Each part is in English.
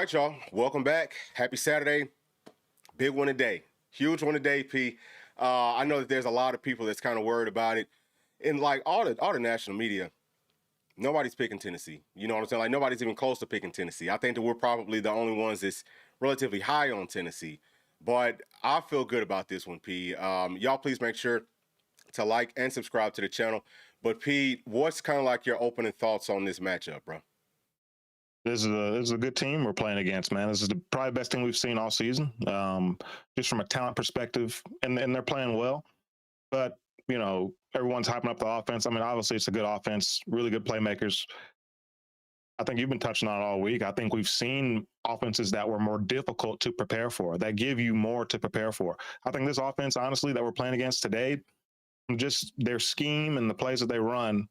right, y'all. Welcome back. Happy Saturday. Big one today. Huge one today, P. I know that there's a lot of people that's kind of worried about it. And like all the national media, nobody's picking Tennessee. You know what I'm saying? Like nobody's even close to picking Tennessee. I think that we're probably the only ones that's relatively high on Tennessee. But I feel good about this one, P. Y'all please make sure to like and subscribe to the channel. But P, what's kind of like your opening thoughts on this matchup, bro? This is a good team we're playing against, man. This is probably the best team we've seen all season, just from a talent perspective, and they're playing well. But everyone's hyping up the offense. I mean, obviously it's a good offense, really good playmakers. I think you've been touching on it all week. I think we've seen offenses that were more difficult to prepare for, that give you more to prepare for. I think this offense, honestly, that we're playing against today, just their scheme and the plays that they run,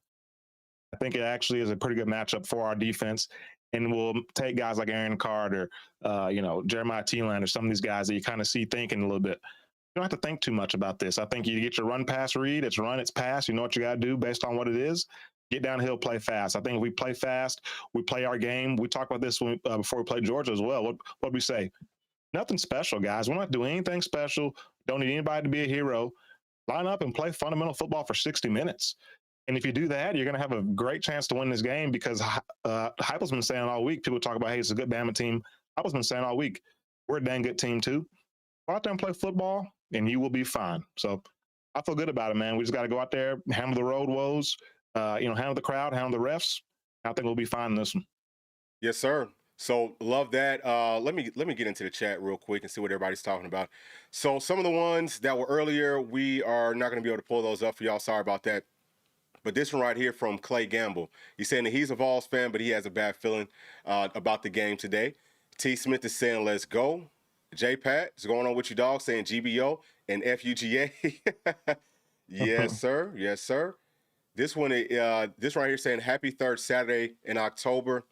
I think it actually is a pretty good matchup for our defense. And we'll take guys like Aaron Carter, Jeremiah Thielen, or some of these guys that you kind of see thinking a little bit. You don't have to think too much about this. I think you get your run, pass, read. It's run, it's pass. You know what you got to do based on what it is. Get downhill, play fast. I think if we play fast, we play our game. We talked about this before we played Georgia as well. What we say? Nothing special, guys. We're not doing anything special. Don't need anybody to be a hero. Line up and play fundamental football for 60 minutes. And if you do that, you're going to have a great chance to win this game because Heupel's been saying all week, people talk about, hey, it's a good Bama team. Heupel's been saying all week, we're a dang good team too. Go out there and play football, and you will be fine. So I feel good about it, man. We just got to go out there, handle the road woes, handle the crowd, handle the refs. I think we'll be fine in this one. Yes, sir. So love that. Let me get into the chat real quick and see what everybody's talking about. So some of the ones that were earlier, we are not going to be able to pull those up for y'all. Sorry about that. But this one right here from Clay Gamble. He's saying that he's a Vols fan, but he has a bad feeling about the game today. T. Smith is saying, let's go. J. Pat is going on with you, dog, saying GBO and FUGA. Yes, sir. Yes, sir. This one, this right here saying happy third Saturday in October.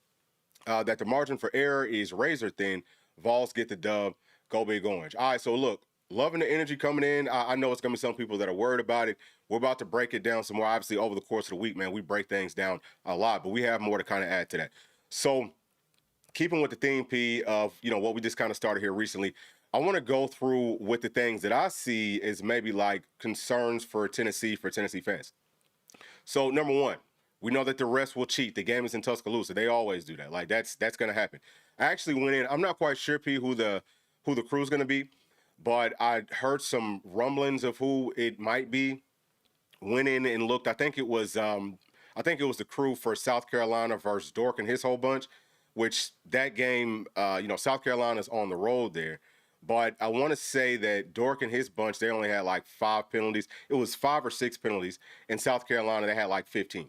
That the margin for error is razor thin. Vols get the dub. Go Big Orange. All right, so look. Loving the energy coming in. I know it's going to be some people that are worried about it. We're about to break it down some more. Obviously, over the course of the week, man, we break things down a lot, but we have more to kind of add to that. So keeping with the theme, P, of, what we just kind of started here recently, I want to go through with the things that I see as maybe like concerns for Tennessee fans. So number one, we know that the refs will cheat. The game is in Tuscaloosa. They always do that. Like that's going to happen. I actually went in. I'm not quite sure, P, who the crew's going to be. But I heard some rumblings of who it might be. Went in and looked. I think it was the crew for South Carolina versus Dork and his whole bunch. Which that game, South Carolina's on the road there. But I want to say that Dork and his bunch, they only had like 5 penalties. It was 5 or 6 penalties. In South Carolina, they had like 15.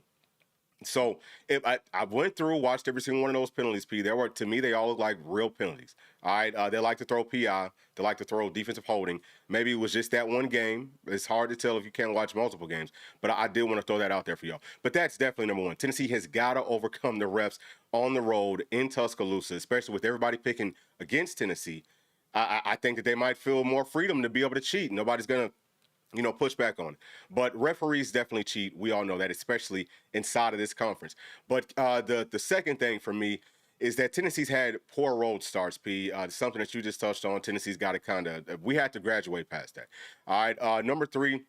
So if I went through, watched every single one of those penalties, P. To me, they all look like real penalties. All right, they like to throw PI. They like to throw defensive holding. Maybe it was just that one game. It's hard to tell if you can't watch multiple games. But I did want to throw that out there for y'all. But that's definitely number one. Tennessee has got to overcome the refs on the road in Tuscaloosa, especially with everybody picking against Tennessee. I think that they might feel more freedom to be able to cheat. Nobody's going to push back on it. But referees definitely cheat. We all know that, especially inside of this conference. But the second thing for me is that Tennessee's had poor road starts, P. Something that you just touched on. Tennessee's got to we had to graduate past that. All right, number 3,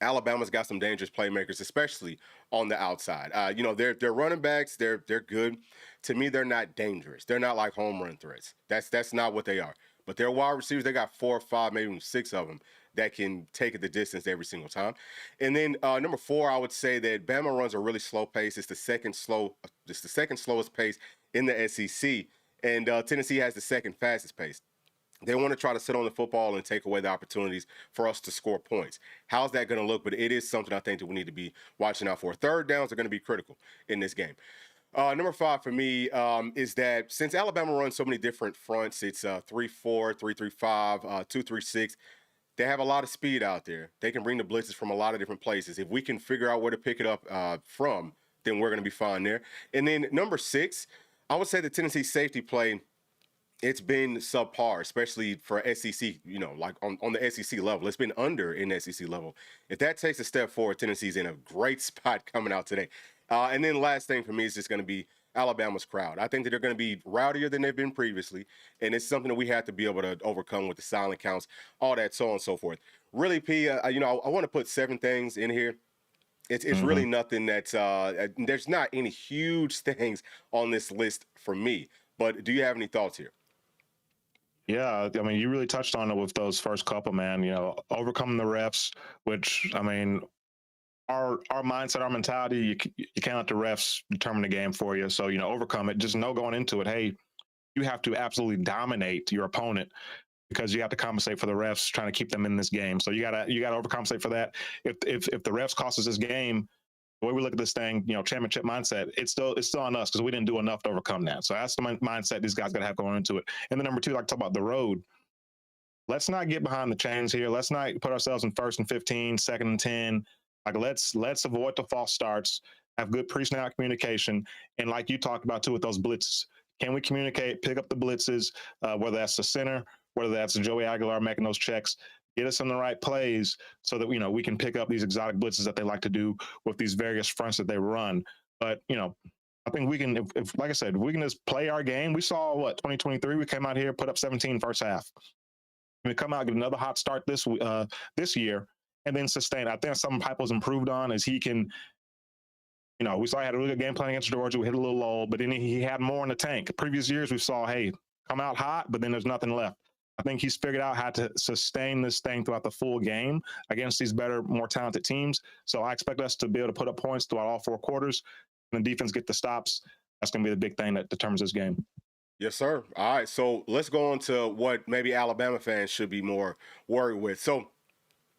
Alabama's got some dangerous playmakers, especially on the outside. Their running backs, they're good. To me, they're not dangerous. They're not like home run threats. That's not what they are. But their wide receivers, they got 4 or 5, maybe even 6 of them that can take it the distance every single time. And then number 4, I would say that Bama runs a really slow pace. It's the second slowest pace in the SEC. And Tennessee has the second fastest pace. They want to try to sit on the football and take away the opportunities for us to score points. How's that going to look? But it is something I think that we need to be watching out for. Third downs are going to be critical in this game. Number 5 for me is that since Alabama runs so many different fronts, it's 3-4, 3-3-5, 2-3-6. They have a lot of speed out there. They can bring the blitzes from a lot of different places. If we can figure out where to pick it up from, then we're going to be fine there. And then number 6, I would say the Tennessee safety play, it's been subpar, especially for SEC, like on the SEC level. It's been under in the SEC level. If that takes a step forward, Tennessee's in a great spot coming out today. And then last thing for me is just going to be Alabama's crowd. I think that they're going to be rowdier than they've been previously, and it's something that we have to be able to overcome with the silent counts, all that, so on and so forth. Really, P, I want to put 7 things in here. It's Mm-hmm. really nothing that's there's not any huge things on this list for me. But do you have any thoughts here? Yeah, I mean, you really touched on it with those first couple, man. You know, overcoming the refs, which I mean, our mindset, our mentality, you can't let the refs determine the game for you. So, you know, overcome it. Just know going into it, hey, you have to absolutely dominate your opponent because you have to compensate for the refs trying to keep them in this game. So you gotta overcompensate for that. If the refs cost us this game, the way we look at this thing, you know, championship mindset, it's still on us because we didn't do enough to overcome that. So that's the mindset these guys got to have going into it. And then number 2, like talk about the road. Let's not get behind the chains here. Let's not put ourselves in 1st and 15, 2nd and 10. Like let's avoid the false starts. Have good pre-snap communication, and like you talked about too with those blitzes. Can we communicate? Pick up the blitzes, whether that's the center, whether that's Joey Aguilar making those checks. Get us in the right plays so that we can pick up these exotic blitzes that they like to do with these various fronts that they run. But I think we can, if like I said, if we can just play our game. We saw 2023. We came out here, put up 17 first half. We come out, get another hot start this year, and then sustain. I think something Heupel's improved on is he can. We saw he had a really good game plan against Georgia. We hit a little lull, but then he had more in the tank. Previous years, we saw, hey, come out hot, but then there's nothing left. I think he's figured out how to sustain this thing throughout the full game against these better, more talented teams. So I expect us to be able to put up points throughout all 4 quarters, and the defense get the stops. That's going to be the big thing that determines this game. Yes, sir. All right, so let's go on to what maybe Alabama fans should be more worried with. So,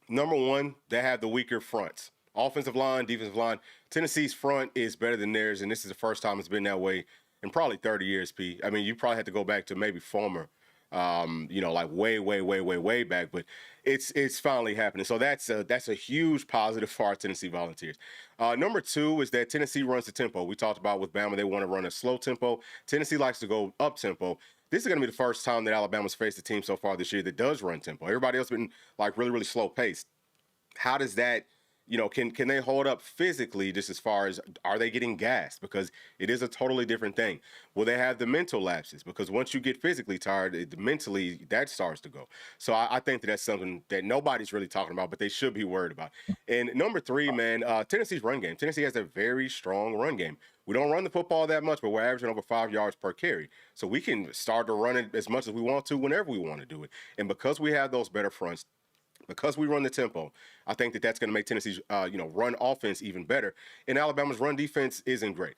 number 1, they have the weaker fronts. Offensive line, defensive line. Tennessee's front is better than theirs, and this is the first time it's been that way in probably 30 years, P. I mean, you probably had to go back to maybe former, like way back, but it's finally happening. So that's a huge positive for our Tennessee Volunteers. Number 2 is that Tennessee runs the tempo. We talked about with Bama, they want to run a slow tempo. Tennessee likes to go up tempo. This is going to be the first time that Alabama's faced a team so far this year that does run tempo. Everybody else has been like really, really slow paced. How does that, can they hold up physically just as far as are they getting gassed? Because it is a totally different thing. Will they have the mental lapses? Because once you get physically tired, mentally that starts to go. So I think that's something that nobody's really talking about, but they should be worried about. And number 3, man, Tennessee's run game. Tennessee has a very strong run game. We don't run the football that much, but we're averaging over 5 yards per carry. So we can start to run it as much as we want to whenever we want to do it. And because we have those better fronts, because we run the tempo, I think that's going to make Tennessee's, run offense even better. And Alabama's run defense isn't great.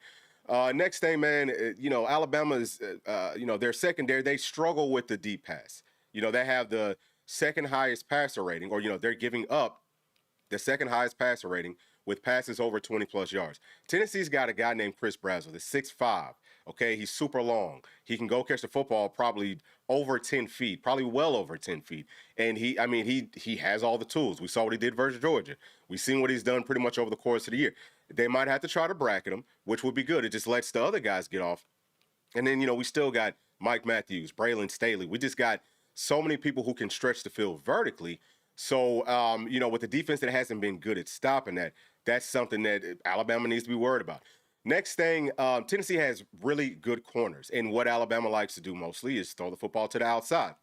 Next thing, man, Alabama's, their secondary, they struggle with the deep pass. They have the second highest passer rating, or, they're giving up the second highest passer rating with passes over 20-plus yards. Tennessee's got a guy named Chris Brazzell, the 6'5". Okay, he's super long. He can go catch the football probably over 10 feet, probably well over 10 feet. And he has all the tools. We saw what he did versus Georgia. We've seen what he's done pretty much over the course of the year. They might have to try to bracket him, which would be good. It just lets the other guys get off. And then, we still got Mike Matthews, Braylon Staley. We just got so many people who can stretch the field vertically. So, with the defense that hasn't been good at stopping that, that's something that Alabama needs to be worried about. Next thing, Tennessee has really good corners. And what Alabama likes to do mostly is throw the football to the outside.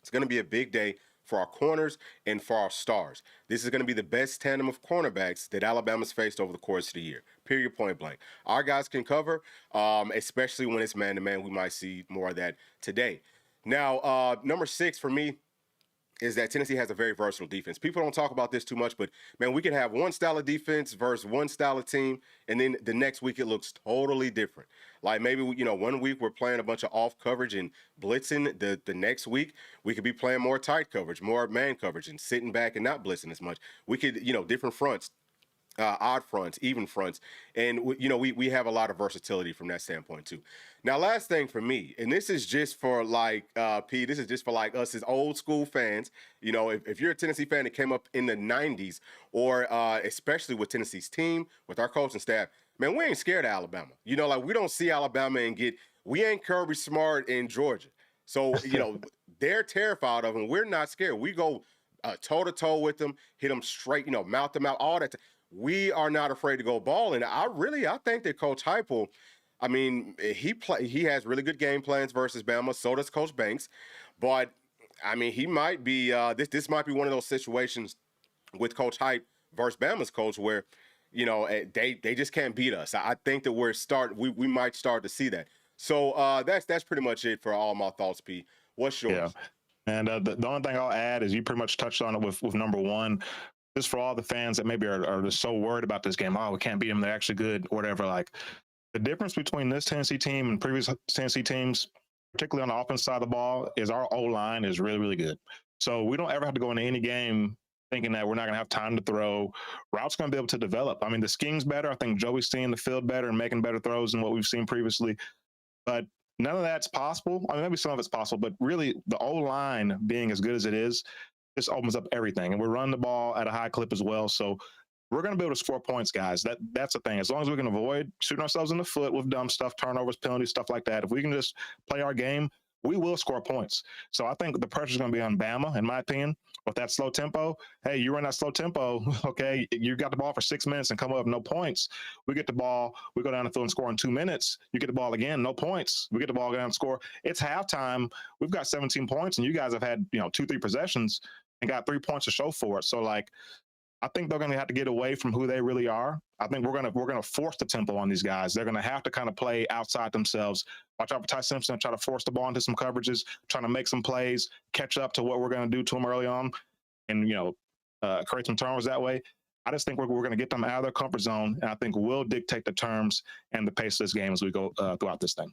It's going to be a big day for our corners and for our stars. This is going to be the best tandem of cornerbacks that Alabama's faced over the course of the year. Period, point blank. Our guys can cover, especially when it's man-to-man. We might see more of that today. Now, number 6 for me is that Tennessee has a very versatile defense. People don't talk about this too much, but, man, we can have one style of defense versus one style of team, and then the next week it looks totally different. Like maybe, 1 week we're playing a bunch of off coverage and blitzing. The next week we could be playing more tight coverage, more man coverage, and sitting back and not blitzing as much. We could, different fronts. Odd fronts, even fronts, and we have a lot of versatility from that standpoint too. Now, last thing for me, and this is just for P, this is just for us as old school fans. If you're a Tennessee fan that came up in the '90s, or especially with Tennessee's team, with our coaching staff, man, we ain't scared of Alabama. We don't see Alabama and we ain't Kirby Smart in Georgia, so they're terrified of them. We're not scared. We go toe to toe with them, hit them straight, mouth to mouth, all that. We are not afraid to go ball. And I think that Coach Heupel, I mean, he has really good game plans versus Bama. So does Coach Banks, but I mean, he might be this might be one of those situations with Coach Hype versus Bama's coach where they just can't beat us. I think that we might start to see that. So that's pretty much it for all my thoughts. P, what's Yeah. yours? And the only thing I'll add is you pretty much touched on it with number one. Just for all the fans that maybe are just so worried about this game, oh, we can't beat them, they're actually good, or whatever. Like the difference between this Tennessee team and previous Tennessee teams, particularly on the offense side of the ball, is our O line is really, really good. So we don't ever have to go into any game thinking that we're not going to have time to throw. Routes going to be able to develop. I mean, the scheme's better. I think Joey's seeing the field better and making better throws than what we've seen previously. But none of that's possible. I mean, maybe some of it's possible, but really the O line being as good as it is, just opens up everything. And we're running the ball at a high clip as well. So we're going to be able to score points, guys. That's the thing. As long as we can avoid shooting ourselves in the foot with dumb stuff, turnovers, penalties, stuff like that. If we can just play our game, we will score points. So I think the pressure is going to be on Bama, in my opinion. With that slow tempo, hey, you run that slow tempo, okay, you got the ball for 6 minutes and come up with no points. We get the ball, we go down the field and score in 2 minutes. You get the ball again, no points. We get the ball down and score. It's halftime. We've got 17 points, and you guys have had 2-3 possessions and got 3 points to show for it. So like, I think they're going to have to get away from who they really are. I think we're going to force the tempo on these guys. They're going to have to kind of play outside themselves. Watch out for Ty Simpson, try to force the ball into some coverages, trying to make some plays, catch up to what we're going to do to them early on, and create some turnovers that way. I just think we're going to get them out of their comfort zone, and I think we'll dictate the terms and the pace of this game as we go throughout this thing.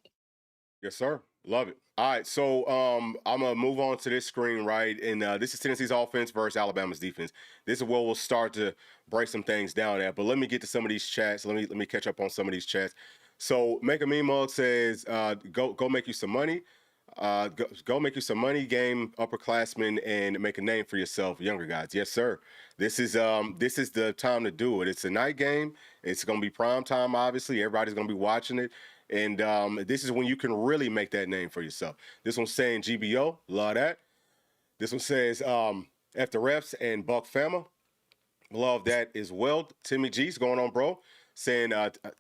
Yes, sir. Love it. All right, so I'm gonna move on to this screen, right? And this is Tennessee's offense versus Alabama's defense. This is where we'll start to break some things down at. But let me get to some of these chats. Let me catch up on some of these chats. So Make a Meme Mug says, go make you some money. Go make you some money, game upperclassmen, and make a name for yourself, younger guys. Yes, sir. This is the time to do it. It's a night game. It's gonna be prime time. Obviously, everybody's gonna be watching it. And this is when you can really make that name for yourself. This one's saying GBO, love that. This one says F the refs and Buck Fama, love that as well. Timmy G's going on, bro, saying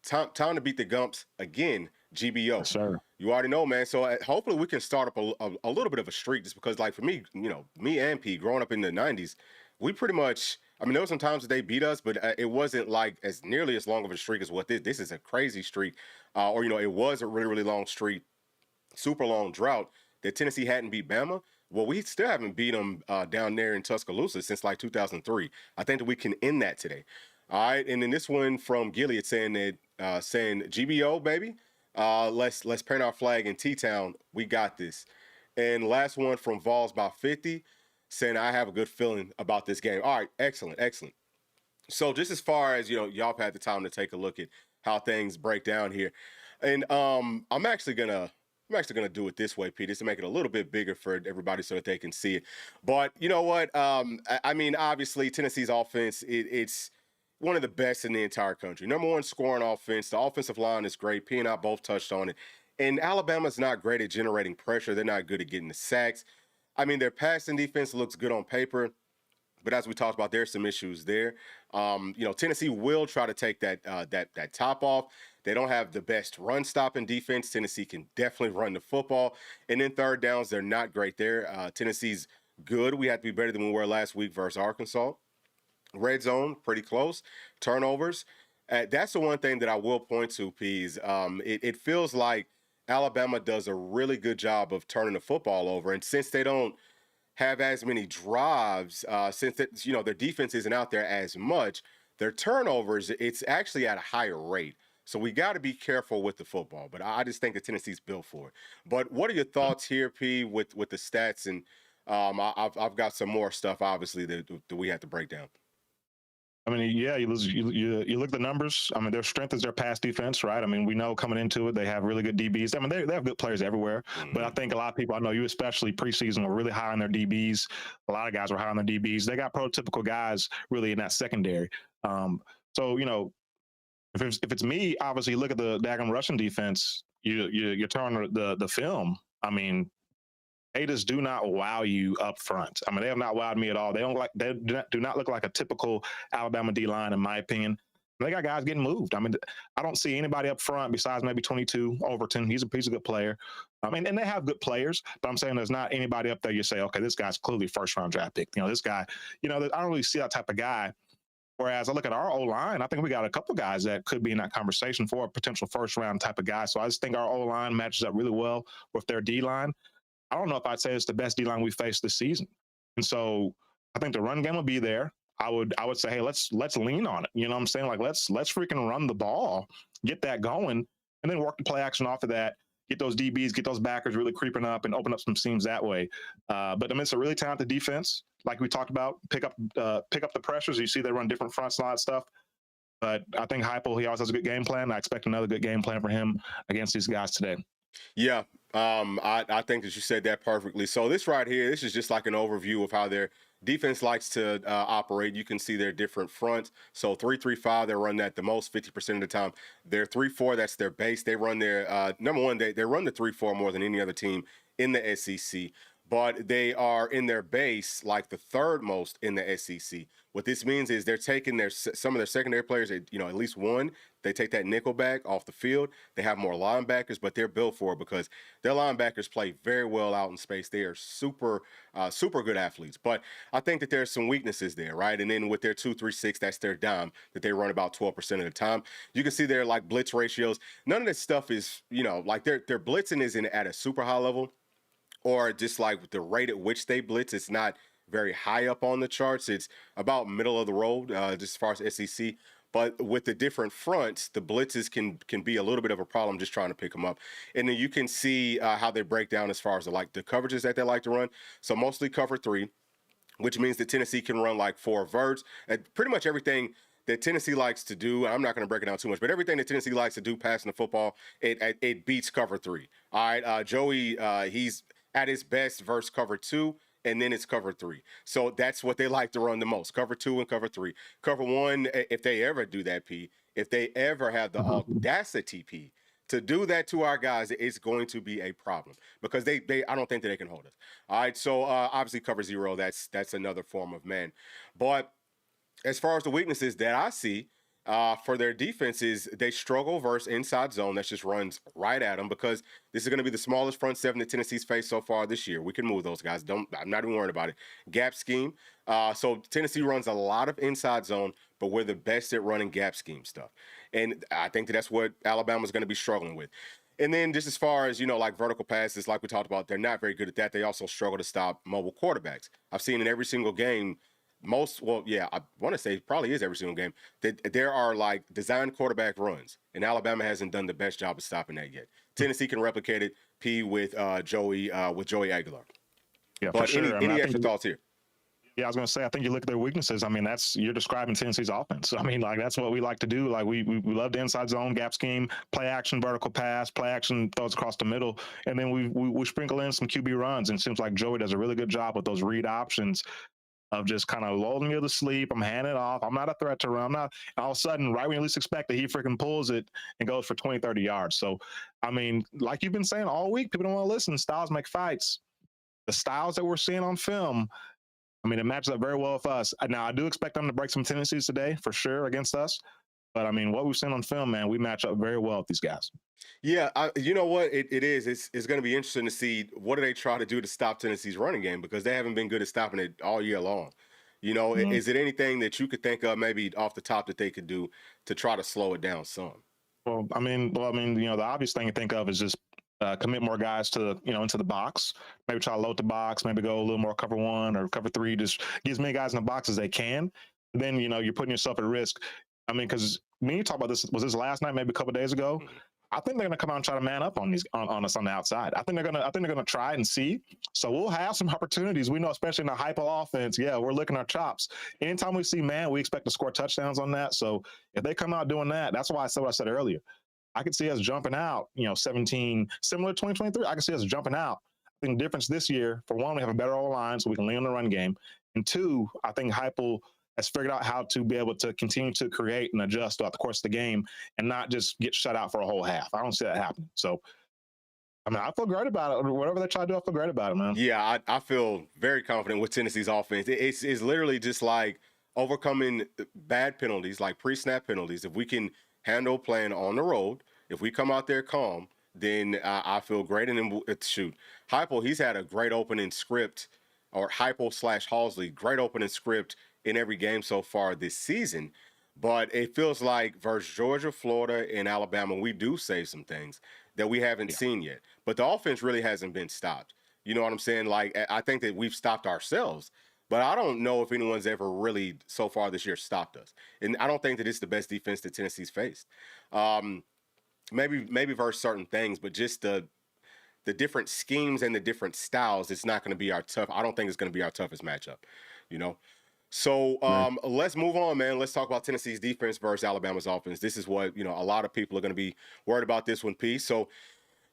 time to beat the Gumps again, GBO. Yes, sir. You already know, man. So hopefully we can start up a little bit of a streak, just because, like, for me, me and P, growing up in the 90s, we pretty much, I mean, there were some times that they beat us, but it wasn't like as nearly as long of a streak as what this is a crazy streak. Or it was a really, really long streak, super long drought that Tennessee hadn't beat Bama. Well, we still haven't beat them down there in Tuscaloosa since like 2003. I think that we can end that today. All right, and then this one from Gilead saying GBO, baby, let's paint our flag in T-Town. We got this. And last one from Vols by 50 saying, I have a good feeling about this game. All right, excellent. So just as far as, y'all have had the time to take a look at how things break down here. And I'm actually gonna do it this way, Pete, just to make it a little bit bigger for everybody so that they can see it. But you know what? I mean, obviously, Tennessee's offense, it's one of the best in the entire country. Number one scoring offense. The offensive line is great. P and I both touched on it. And Alabama's not great at generating pressure. They're not good at getting the sacks. I mean, their passing defense looks good on paper, but as we talked about, there's some issues there. Tennessee will try to take that top off. They don't have the best run stopping defense. Tennessee can definitely run the football. And then third downs, they're not great there. Tennessee's good. We have to be better than we were last week versus Arkansas. Red zone, pretty close. Turnovers. That's the one thing that I will point to, Pease. It feels like Alabama does a really good job of turning the football over. And since they don't have as many drives, since their defense isn't out there as much, their turnovers, it's actually at a higher rate. So we got to be careful with the football. But I just think that Tennessee's built for it. But what are your thoughts here, P, with the stats? And I've got some more stuff, obviously, that we have to break down. I mean, yeah, you look at the numbers. I mean, their strength is their pass defense, right? I mean, we know coming into it, they have really good DBs. I mean, they have good players everywhere. Mm-hmm. But I think a lot of people, I know you especially, preseason were really high on their DBs. A lot of guys were high on their DBs. They got prototypical guys really in that secondary. So, if it's me, obviously, look at the daggone Russian defense. You turn the film. I mean, they just do not wow you up front. I mean, they have not wowed me at all. They do not look like a typical Alabama D line, in my opinion. They got guys getting moved. I mean, I don't see anybody up front besides maybe 22 Overton. He's a good player. I mean, and they have good players, but I'm saying there's not anybody up there you say, okay, this guy's clearly first round draft pick. This guy, I don't really see that type of guy. Whereas I look at our O line, I think we got a couple guys that could be in that conversation for a potential first round type of guy. So I just think our O line matches up really well with their D line. I don't know if I'd say it's the best D line we faced this season. And so I think the run game will be there. I would say, hey, let's lean on it. You know what I'm saying? Like let's freaking run the ball, get that going, and then work the play action off of that. Get those DBs, get those backers really creeping up and open up some seams that way. But I mean, it's a really talented defense, like we talked about. Pick up the pressures. You see they run different front slide stuff. But I think Heupel, he always has a good game plan. I expect another good game plan for him against these guys today. Yeah, I think that you said that perfectly. So this right here, this is just like an overview of how their defense likes to operate. You can see their different fronts. So 3-3-5, they run that the most 50% of the time. Their 3-4, that's their base. They run their number one. They run the 3-4 more than any other team in the SEC. But they are in their base like the third most in the SEC. What this means is they're taking some of their secondary players, at least one. They take that nickel back off the field. They have more linebackers, but they're built for it because their linebackers play very well out in space. They are super good athletes. But I think that there's some weaknesses there, right? And then with their 2-3-6, that's their dime that they run about 12% of the time. You can see their like blitz ratios. None of this stuff is, like their blitzing isn't at a super high level, or just like the rate at which they blitz. It's not very high up on the charts. It's about middle of the road, just as far as SEC. But with the different fronts, the blitzes can be a little bit of a problem just trying to pick them up. And then you can see how they break down as far as the coverages that they like to run. So mostly cover 3, which means that Tennessee can run like 4 verts. And pretty much everything that Tennessee likes to do, I'm not going to break it down too much, but everything that Tennessee likes to do passing the football, it beats cover 3. All right, Joey, he's at his best versus cover 2, and then it's cover 3. So that's what they like to run the most, cover 2 and cover 3. Cover 1, if they ever do that, P, if they ever have the audacity, P, to do that to our guys, it's going to be a problem because I don't think that they can hold us. All right, so obviously cover 0, that's another form of man. But as far as the weaknesses that I see, for their defenses, they struggle versus inside zone. That just runs right at them because this is going to be the smallest front 7 that Tennessee's faced so far this year. We can move those guys. I'm not even worried about it. Gap scheme. So Tennessee runs a lot of inside zone, but we're the best at running gap scheme stuff. And I think that's what Alabama's going to be struggling with. And then just as far as, like vertical passes, like we talked about, they're not very good at that. They also struggle to stop mobile quarterbacks. I've seen in every single game, I want to say probably is every single game, that there are like designed quarterback runs, and Alabama hasn't done the best job of stopping that yet. Tennessee can replicate it, P, with Joey Aguilar. Yeah, but for sure. Any extra thoughts here? Yeah, I was going to say, I think you look at their weaknesses. I mean, you're describing Tennessee's offense. I mean, like that's what we like to do. Like we love the inside zone, gap scheme, play action, vertical pass, play action, throws across the middle, and then we sprinkle in some QB runs. And it seems like Joey does a really good job with those read options of just kind of lulling you to sleep. I'm handing it off. I'm not a threat to run. I'm not. And all of a sudden, right when you least expect it, he freaking pulls it and goes for 20, 30 yards. So, I mean, like you've been saying all week, people don't want to listen. Styles make fights. The styles that we're seeing on film, I mean, it matches up very well with us. Now, I do expect them to break some tendencies today for sure against us. But, I mean, what we've seen on film, man, we match up very well with these guys. Yeah, you know what? It is. It's going to be interesting to see what do they try to do to stop Tennessee's running game because they haven't been good at stopping it all year long. Is it anything that you could think of maybe off the top that they could do to try to slow it down some? Well, I mean, the obvious thing to think of is just commit more guys to, into the box. Maybe try to load the box. Maybe go a little more cover 1 or cover 3. Just get as many guys in the box as they can. Then you're putting yourself at risk. I mean, because when you talk about this, was this last night, maybe a couple of days ago? I think they're going to come out and try to man up on us on the outside. I think they're going to try and see. So we'll have some opportunities. We know, especially in the Heupel offense. Yeah, we're licking our chops. Anytime we see man, we expect to score touchdowns on that. So if they come out doing that, that's why I said what I said earlier. I could see us jumping out. 17, similar to 2023. I could see us jumping out. I think the difference this year, for one, we have a better O-line, so we can lean on the run game. And 2, I think Heupel has figured out how to be able to continue to create and adjust throughout the course of the game and not just get shut out for a whole half. I don't see that happening. So, I mean, I feel great about it. Whatever they try to do, I feel great about it, man. Yeah, I feel very confident with Tennessee's offense. It's literally just like overcoming bad penalties like pre-snap penalties, if we can handle playing on the road, if we come out there calm, then I feel great. And then shoot, Hypo, he's had a great opening script, or Hypo slash Halsley, great opening script in every game so far this season. But it feels like versus Georgia, Florida, and Alabama, we do say some things that we haven't seen yet. But the offense really hasn't been stopped. You know what I'm saying? Like, I think that we've stopped ourselves. But I don't know if anyone's ever really, so far this year, stopped us. And I don't think that it's the best defense that Tennessee's faced. Maybe versus certain things, but just the different schemes and the different styles, it's not going to be our tough. I don't think it's going to be our toughest matchup, you know? So let's move on, man. Let's talk about Tennessee's defense versus Alabama's offense. This is what, a lot of people are going to be worried about this one, P. So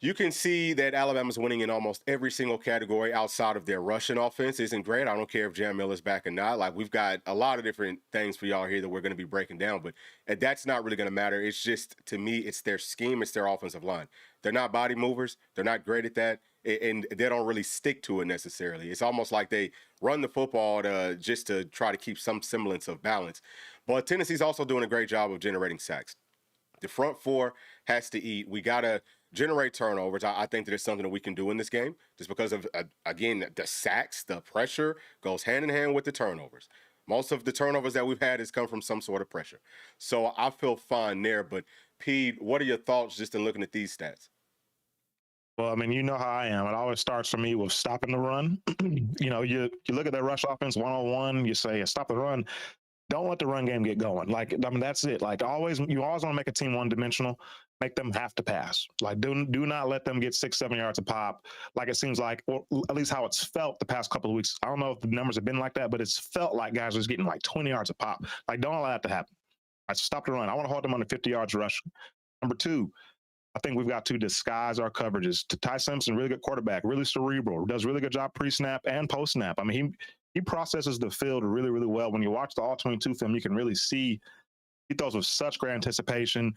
you can see that Alabama's winning in almost every single category outside of their rushing offense. Isn't great. I don't care if Jam Miller's back or not. Like, we've got a lot of different things for y'all here that we're going to be breaking down, but that's not really going to matter. It's just, to me, it's their scheme. It's their offensive line. They're not body movers. They're not great at that, and they don't really stick to it necessarily. It's almost like they run the football just to try to keep some semblance of balance. But Tennessee's also doing a great job of generating sacks. The front four has to eat. We got to generate turnovers. I think that it's something that we can do in this game just because of, again, the sacks, the pressure goes hand in hand with the turnovers. Most of the turnovers that we've had has come from some sort of pressure. So I feel fine there. But, Pete, what are your thoughts just in looking at these stats? Well, I mean, you know how I am. It always starts for me with stopping the run. You look at that rush offense 1-on-1, you say, stop the run. Don't let the run game get going. Like, I mean, that's it. Like, you always want to make a team one-dimensional, make them have to pass. Like, do not let them get 6-7 yards a pop. Like, it seems like, or at least how it's felt the past couple of weeks. I don't know if the numbers have been like that, but it's felt like guys are just getting like 20 yards a pop. Like, don't allow that to happen. All right, stop the run. I want to hold them under 50 yards rushing. Number two, I think we've got to disguise our coverages. Ty Simpson, really good quarterback, really cerebral, does a really good job pre-snap and post-snap. I mean, he processes the field really, really well. When you watch the All-22 film, you can really see he throws with such great anticipation.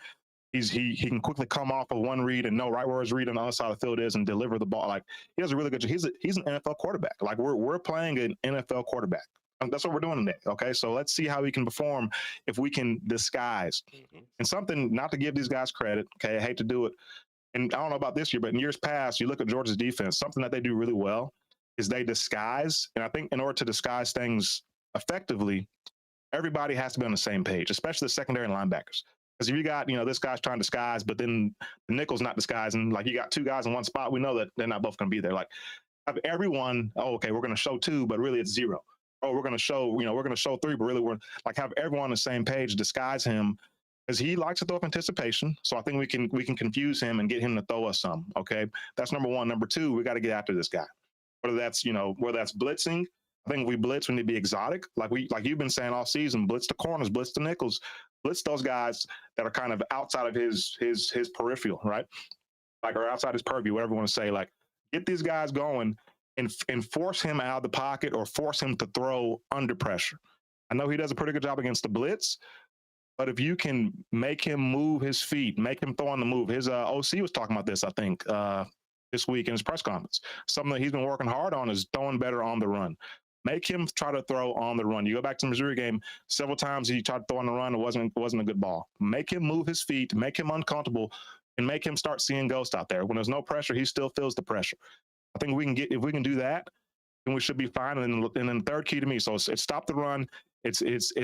He can quickly come off of one read and know right where his read on the other side of the field is and deliver the ball. Like, he does a really good job. He's an NFL quarterback. Like, we're playing an NFL quarterback. That's what we're doing today. Okay, so let's see how he can perform if we can disguise. And something, not to give these guys credit, okay, I hate to do it, and I don't know about this year, but in years past, you look at Georgia's defense, something that they do really well is they disguise. And I think in order to disguise things effectively, everybody has to be on the same page, especially the secondary and linebackers. Because if you got, this guy's trying to disguise, but then the nickel's not disguising, like you got two guys in one spot, we know that they're not both going to be there. Like, have everyone, okay, we're going to show two, but really it's zero. Oh, we're going to show, we're going to show three, but really we're like, have everyone on the same page, disguise him, because he likes to throw up anticipation. So I think we can confuse him and get him to throw us some. Okay, that's number one. Number two, we got to get after this guy. Whether that's blitzing. I think if we blitz, we need to be exotic, like you've been saying all season. Blitz the corners, blitz the nickels, blitz those guys that are kind of outside of his peripheral, right? Like, or outside his purview, whatever you want to say. Like, get these guys going and force him out of the pocket or force him to throw under pressure. I know he does a pretty good job against the blitz, but if you can make him move his feet, make him throw on the move. His OC was talking about this, I think, this week in his press conference. Something that he's been working hard on is throwing better on the run. Make him try to throw on the run. You go back to the Missouri game, several times he tried to throw on the run. It wasn't a good ball. Make him move his feet, make him uncomfortable, and make him start seeing ghosts out there. When there's no pressure, he still feels the pressure. I think if we can do that, then we should be fine. And then the third key to me, so it's stop the run, it's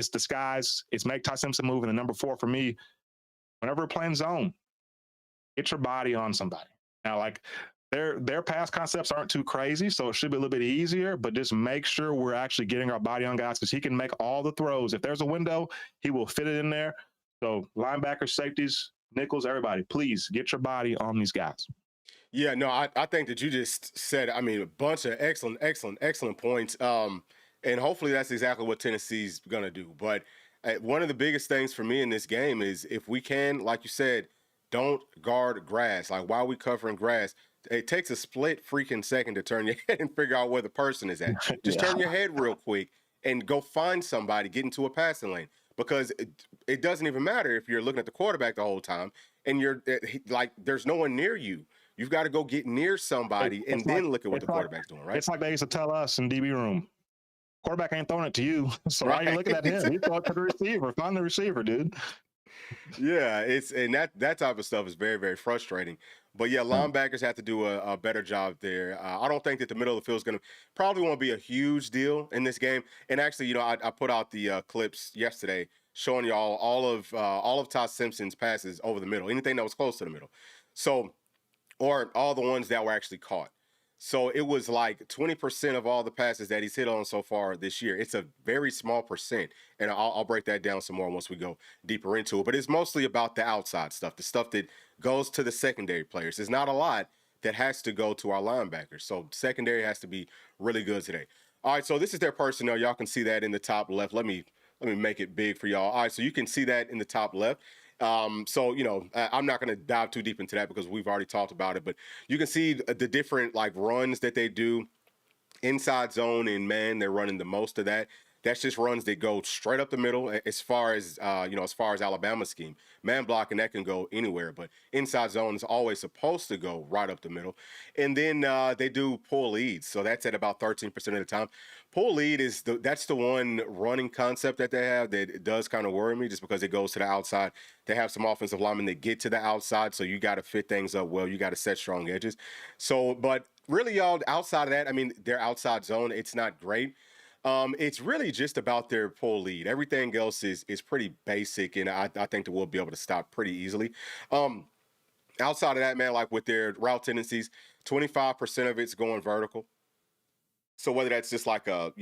disguise, it's make Ty Simpson move, and then number four for me, whenever we're playing zone, get your body on somebody. Now, like, their pass concepts aren't too crazy, so it should be a little bit easier, but just make sure we're actually getting our body on guys, because he can make all the throws. If there's a window, he will fit it in there. So linebackers, safeties, nickels, everybody, please get your body on these guys. Yeah, no, I think that you just said, I mean, a bunch of excellent points. And hopefully that's exactly what Tennessee's going to do. But one of the biggest things for me in this game is, if we can, like you said, don't guard grass. Like, while we covering grass, it takes a split freaking second to turn your head and figure out where the person is at. Just turn your head real quick and go find somebody, get into a passing lane. Because it doesn't even matter if you're looking at the quarterback the whole time and you're like, there's no one near you. You've got to go get near somebody and then look at what the quarterback's doing, right? It's like they used to tell us in DB room, quarterback ain't throwing it to you. So why are you Right. looking at him? He throw it to the receiver. Find the receiver, dude. Yeah, it's and that type of stuff is very, very frustrating. But yeah, Yeah. linebackers have to do a better job there. I don't think that the middle of the field is going to probably won't be a huge deal in this game. And actually, I put out the clips yesterday showing y'all all of Todd Simpson's passes over the middle, anything that was close to the middle. So or all the ones that were actually caught. So it was like 20% of all the passes that he's hit on so far this year. It's a very small percent. And I'll break that down some more once we go deeper into it. But it's mostly about the outside stuff, the stuff that goes to the secondary players. There's not a lot that has to go to our linebackers. So secondary has to be really good today. All right, so this is their personnel. Y'all can see that in the top left. Let me make it big for y'all. All right, so you can see that in the top left. So I'm not going to dive too deep into that because we've already talked about it, but you can see the different like runs that they do inside zone and man. They're running the most of that. That's just runs that go straight up the middle. As far as as far as Alabama's scheme, man blocking that can go anywhere, but inside zone is always supposed to go right up the middle. And then they do pull leads, so that's at about 13% of the time. Pull lead is that's the one running concept that they have that it does kind of worry me, just because it goes to the outside. They have some offensive linemen that get to the outside, so you got to fit things up well. You got to set strong edges. So, but really, y'all, outside of that, I mean, their outside zone, it's not great. It's really just about their pull lead. Everything else is pretty basic, and I think that we'll be able to stop pretty easily. Outside of that, man, like with their route tendencies, 25% of it's going vertical. So whether that's just like a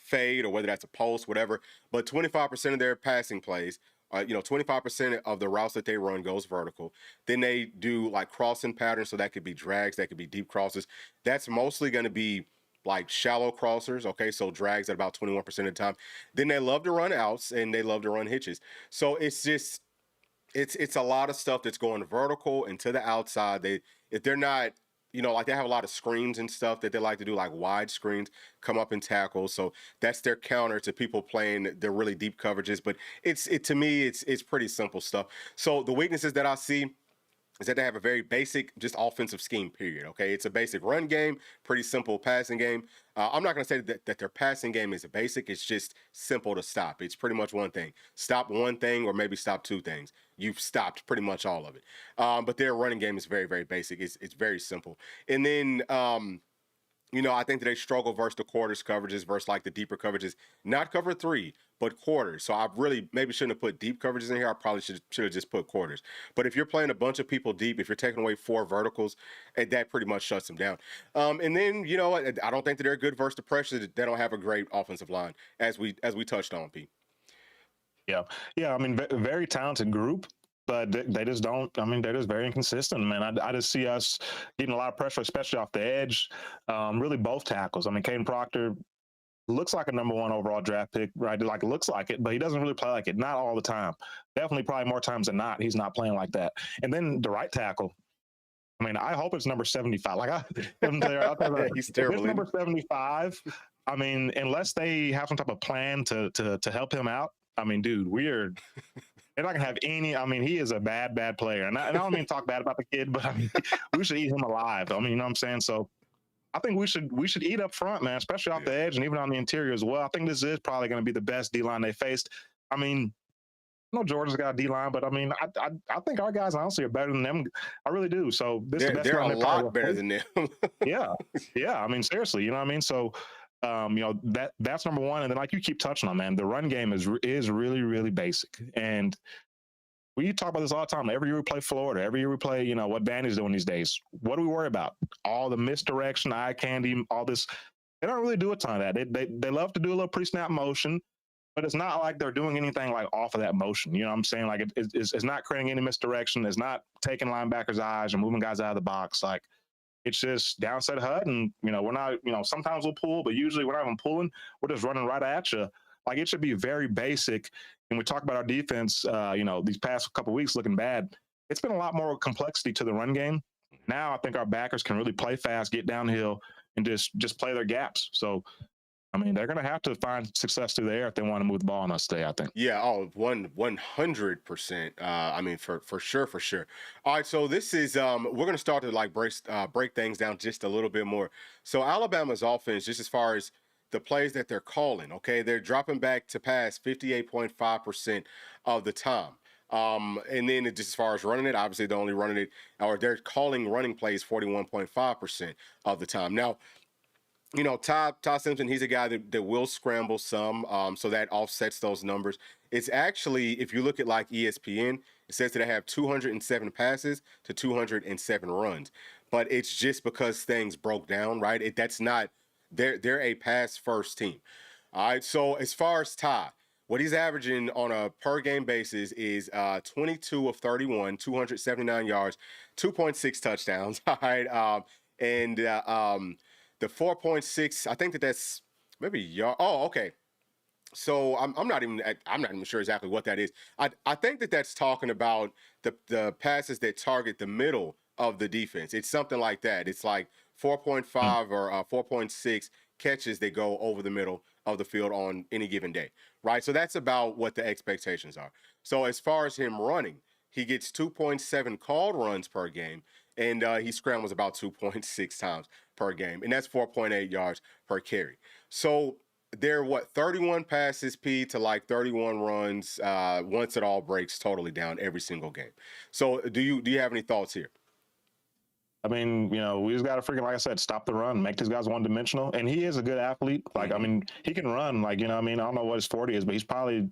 fade or whether that's a post, whatever, but 25% of their passing plays, 25% of the routes that they run goes vertical. Then they do like crossing patterns, so that could be drags, that could be deep crosses. That's mostly going to be like shallow crossers. Okay, so drags at about 21% of the time. Then they love to run outs and they love to run hitches. So it's just it's a lot of stuff that's going vertical and to the outside. They if they're not like they have a lot of screens and stuff that they like to do, like wide screens, come up and tackle. So that's their counter to people playing their really deep coverages. But to me, it's pretty simple stuff. So the weaknesses that I see is that they have a very basic, just offensive scheme, period. Okay. It's a basic run game, pretty simple passing game. I'm not going to say that their passing game is a basic. It's just simple to stop. It's pretty much one thing. Stop one thing or maybe stop two things. You've stopped pretty much all of it. But their running game is very, very basic. It's very simple. And then, I think that they struggle versus the quarters coverages versus like the deeper coverages, not cover three, but quarters. So I really maybe shouldn't have put deep coverages in here. I probably should have just put quarters. But if you're playing a bunch of people deep, if you're taking away four verticals, that pretty much shuts them down. And then I don't think that they're good versus the pressure. They don't have a great offensive line, as we touched on, Pete. Yeah, yeah. I mean, very talented group, but they just don't. I mean, they're just very inconsistent, man. I just see us getting a lot of pressure, especially off the edge. Really, both tackles. I mean, Caden Proctor looks like a number one overall draft pick, right? Like looks like it, but he doesn't really play like it. Not all the time. Definitely, probably more times than not, he's not playing like that. And then the right tackle. I mean, I hope it's number 75. Like He's if it's terrible. number 75. I mean, unless they have some type of plan to help him out. I mean, dude, they're not gonna have any. I mean, he is a bad player, and I don't mean to talk bad about the kid, but I mean, we should eat him alive. I mean, you know what I'm saying? So I think we should eat up front, man, especially off the edge and even on the interior as well. I think this is probably going to be the best D line they faced. I mean, I know Georgia's got a D line, but I mean, I think our guys honestly are better than them. I really do. So this is the best They're a line lot better than them. yeah, yeah. I mean, seriously, you know what I mean? So, that's number one. And then, like you keep touching on, man, the run game is really, really basic. And we talk about this all the time. Every year we play Florida. Every year we play, what Vandy's doing these days. What do we worry about? All the misdirection, eye candy, all this. They don't really do a ton of that. They love to do a little pre-snap motion, but it's not like they're doing anything like off of that motion. You know what I'm saying? Like it's not creating any misdirection. It's not taking linebackers' eyes or moving guys out of the box. Like it's just downside HUD, and we're not. Sometimes we'll pull, but usually we're not even pulling. We're just running right at you. Like it should be very basic. And we talk about our defense. These past couple of weeks looking bad. It's been a lot more complexity to the run game. Now I think our backers can really play fast, get downhill, and just play their gaps. So I mean, they're going to have to find success through the air if they want to move the ball on us today, I think. Yeah, 100%. I mean, for sure, for sure. All right, so this is we're gonna start to like break things down just a little bit more. So Alabama's offense, just as far as the plays that they're calling. Okay, they're dropping back to pass 58.5% of the time. And then just as far as running it, obviously they're only running it, or they're calling running plays 41.5% of the time. Now, Todd Simpson, he's a guy that will scramble some, so that offsets those numbers. It's actually, if you look at like ESPN, it says that they have 207 passes to 207 runs, but it's just because things broke down, right? That's not, they're a pass first team. All right, so as far as Todd, what he's averaging on a per game basis is 22 of 31, 279 yards, 2.6 touchdowns. All right, and the 4.6, I think that's maybe yard. Oh, okay. So I'm not even sure exactly what that is. I think that's talking about the passes that target the middle of the defense. It's something like that. It's like 4.5 or 4.6 catches that go over the middle of the field on any given day, right? So that's about what the expectations are. So as far as him running, he gets 2.7 called runs per game, and he scrambles about 2.6 times per game, and that's 4.8 yards per carry. So they're 31 passes P to like 31 runs once it all breaks totally down every single game. So do you have any thoughts here? I mean, we just got to freaking, like I said, stop the run, make these guys one dimensional. And he is a good athlete. Like, I mean, he can run. Like, I don't know what his 40 is, but he's probably,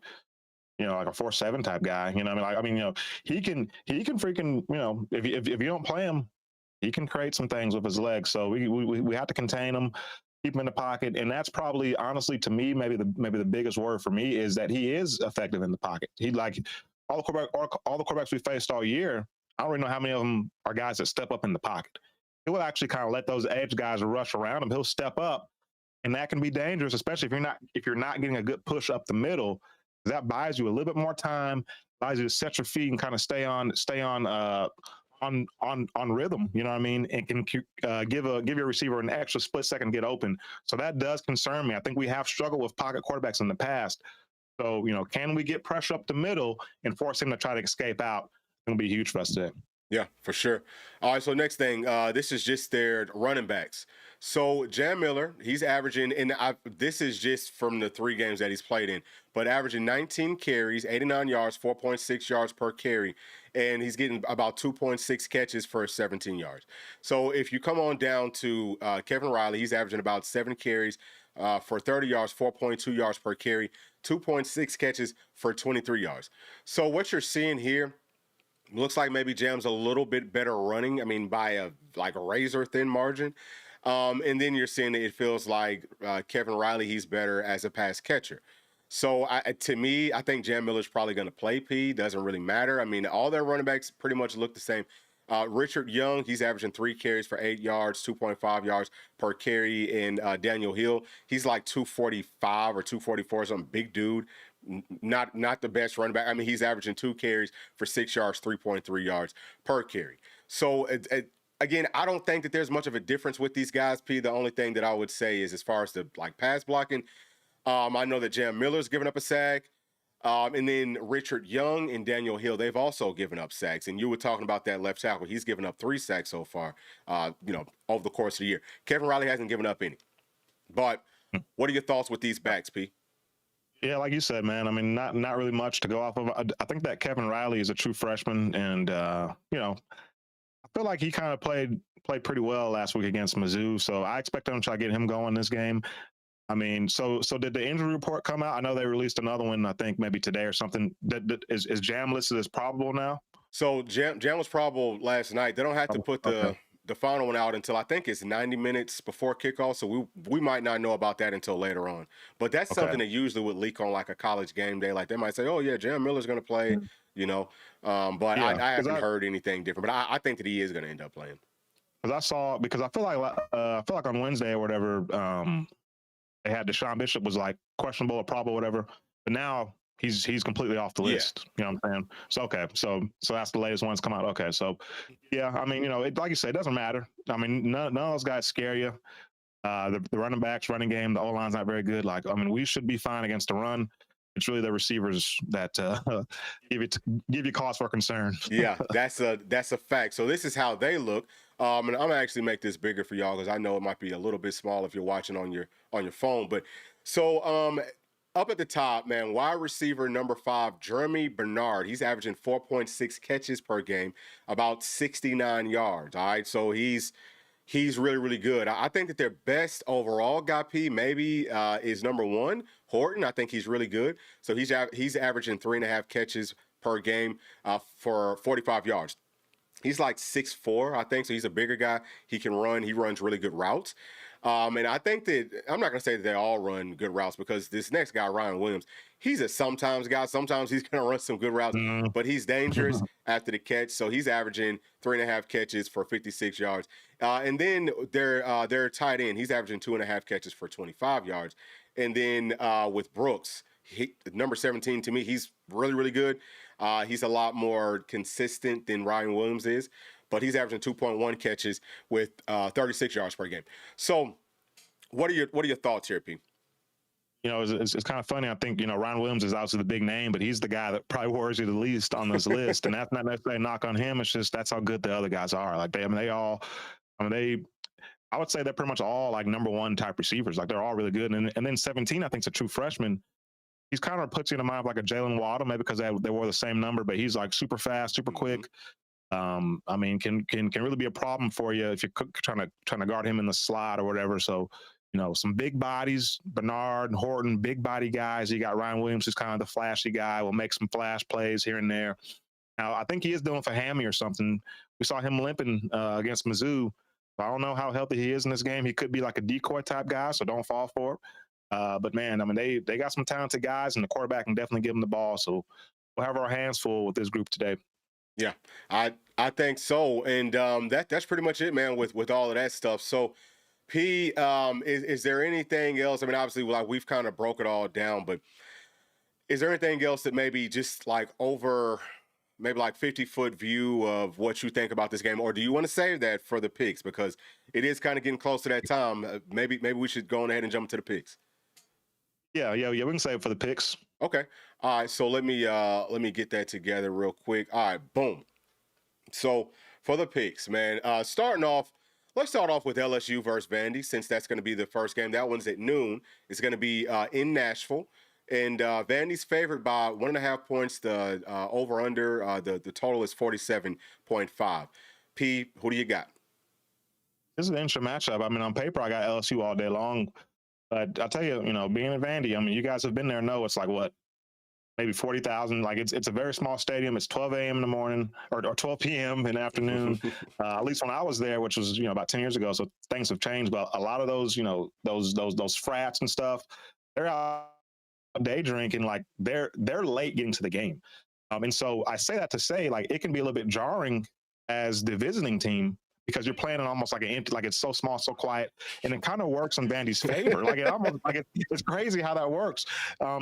like a 4.7 type guy. He can freaking, if you don't play him, he can create some things with his legs. So we have to contain him, keep him in the pocket, and that's probably, honestly, to me, maybe the biggest word for me is that he is effective in the pocket. He like all the quarterbacks we faced all year. I don't really know how many of them are guys that step up in the pocket. He will actually kind of let those edge guys rush around him. He'll step up, and that can be dangerous, especially if you're not getting a good push up the middle. That buys you a little bit more time, allows you to set your feet and kind of stay on rhythm, you know what I mean, and can give your receiver an extra split second to get open. So that does concern me. I think we have struggled with pocket quarterbacks in the past. So, can we get pressure up the middle and force him to try to escape out? It's going to be huge for us today. Yeah, for sure. All right, so next thing, this is just their running backs. So Jam Miller, he's averaging, and this is just from the 3 games that he's played in, but averaging 19 carries, 89 yards, 4.6 yards per carry, and he's getting about 2.6 catches for 17 yards. So if you come on down to Kevin Riley, he's averaging about 7 carries for 30 yards, 4.2 yards per carry, 2.6 catches for 23 yards. So what you're seeing here, looks like maybe Jam's a little bit better running. I mean, by a razor thin margin. And then you're seeing that it feels like Kevin Riley, he's better as a pass catcher. So to me, I think Jam Miller's probably going to play P. Doesn't really matter. I mean, all their running backs pretty much look the same. Richard Young, he's averaging 3 carries for 8 yards, 2.5 yards per carry. And Daniel Hill, he's like 245 or 244, some big dude. Not the best running back. I mean, he's averaging 2 carries for 6 yards, 3.3 yards per carry. So again, I don't think that there's much of a difference with these guys, P. The only thing that I would say is as far as the pass blocking, I know that Jam Miller's given up a sack. And then Richard Young and Daniel Hill, they've also given up sacks. And you were talking about that left tackle. He's given up 3 sacks so far, over the course of the year. Kevin Riley hasn't given up any. But what are your thoughts with these backs, P? Yeah, like you said, man. I mean, not really much to go off of. I think that Kevin Riley is a true freshman, and I feel like he kind of played pretty well last week against Mizzou. So I expect them to try to get him going this game. I mean, so did the injury report come out? I know they released another one, I think maybe today or something. Is Jam listed as probable now? So Jam was probable last night. They don't have to put the final one out until I think it's 90 minutes before kickoff. So we might not know about that until later on. But that's something that usually would leak on like a college game day. Like they might say, oh yeah, Jam Miller's going to play, But I haven't heard anything different. But I think that he is going to end up playing. Because I feel like on Wednesday or whatever, they had Deshaun Bishop was like questionable or probable, whatever. But now he's completely off the list. You know what I'm saying? So okay, so that's the latest ones come out. Okay, so yeah, I mean, like you said, it doesn't matter. I mean, none of those guys scare you. The running backs, running game, the O-line's not very good. Like, I mean, we should be fine against the run. it's really the receivers that give you cause for concern. Yeah, that's a fact. So this is how they look. And I'm gonna actually make this bigger for y'all because I know it might be a little bit small if you're watching on your phone. But so up at the top, man, wide receiver number 5, Jeremy Bernard. He's averaging 4.6 catches per game, about 69 yards. All right, so he's really, really good. I think that their best overall guy, P, maybe is number 1, Horton. I think he's really good. So he's averaging 3.5 catches per game for 45 yards. He's like 6'4", I think, so he's a bigger guy. He can run. He runs really good routes. And I think that I'm not going to say that they all run good routes because this next guy, Ryan Williams, he's a sometimes guy. Sometimes he's going to run some good routes, but he's dangerous after the catch. So he's averaging 3.5 catches for 56 yards. And then their tight end, he's averaging 2.5 catches for 25 yards. And then with Brooks, number 17, to me, he's really, really good. He's a lot more consistent than Ryan Williams is, but he's averaging 2.1 catches with 36 yards per game. So what are your thoughts here, P? You know, it's kind of funny. I think, you know, Ryan Williams is obviously the big name, but he's the guy that probably worries you the least on this list. And that's not necessarily a knock on him. It's just that's how good the other guys are. Like, I would say they're pretty much all like number 1 type receivers. Like, they're all really good. And then 17, I think, is a true freshman. He's kind of puts you in the mind of like a Jalen Waddle, maybe because they wore the same number, but he's like super fast, super quick. I mean, can really be a problem for you if you're trying to guard him in the slot or whatever. So, you know, some big bodies, Bernard and Horton, big body guys. You got Ryan Williams, who's kind of the flashy guy, will make some flash plays here and there. Now, I think he is dealing with a hammy or something. We saw him limping against Mizzou. I don't know how healthy he is in this game. He could be like a decoy type guy, so don't fall for it. But man, I mean, they got some talented guys, and the quarterback can definitely give them the ball. So we'll have our hands full with this group today. Yeah, I think so, and that's pretty much it, man. With all of that stuff. So, P, is there anything else? I mean, obviously, like we've kind of broke it all down, but is there anything else that maybe just like maybe like 50-foot view of what you think about this game, or do you want to save that for the picks because it is kind of getting close to that time? Maybe we should go on ahead and jump into the picks. Yeah. We can save it for the picks. Okay. All right. So let me get that together real quick. All right. Boom. So for the picks, man, let's start off with LSU versus Vandy since that's going to be the first game. That one's at noon. It's going to be in Nashville, and Vandy's favored by 1.5 points. The over under the total is 47.5. P, who do you got? This is an interesting matchup. I mean, on paper, I got LSU all day long. But I'll tell you, you know, being in Vandy, I mean, you guys have been there, know it's like what, maybe 40,000. Like it's a very small stadium. It's 12 a.m. in the morning or 12 p.m. in the afternoon. At least when I was there, which was, you know, about 10 years ago. So things have changed. But a lot of those, you know, those frats and stuff, they're out day drinking. Like they're late getting to the game. And so I say that to say, like, it can be a little bit jarring as the visiting team because you're playing in almost like an empty, like it's so small, so quiet, and it kind of works in Vandy's favor. Like it almost, like it's crazy how that works.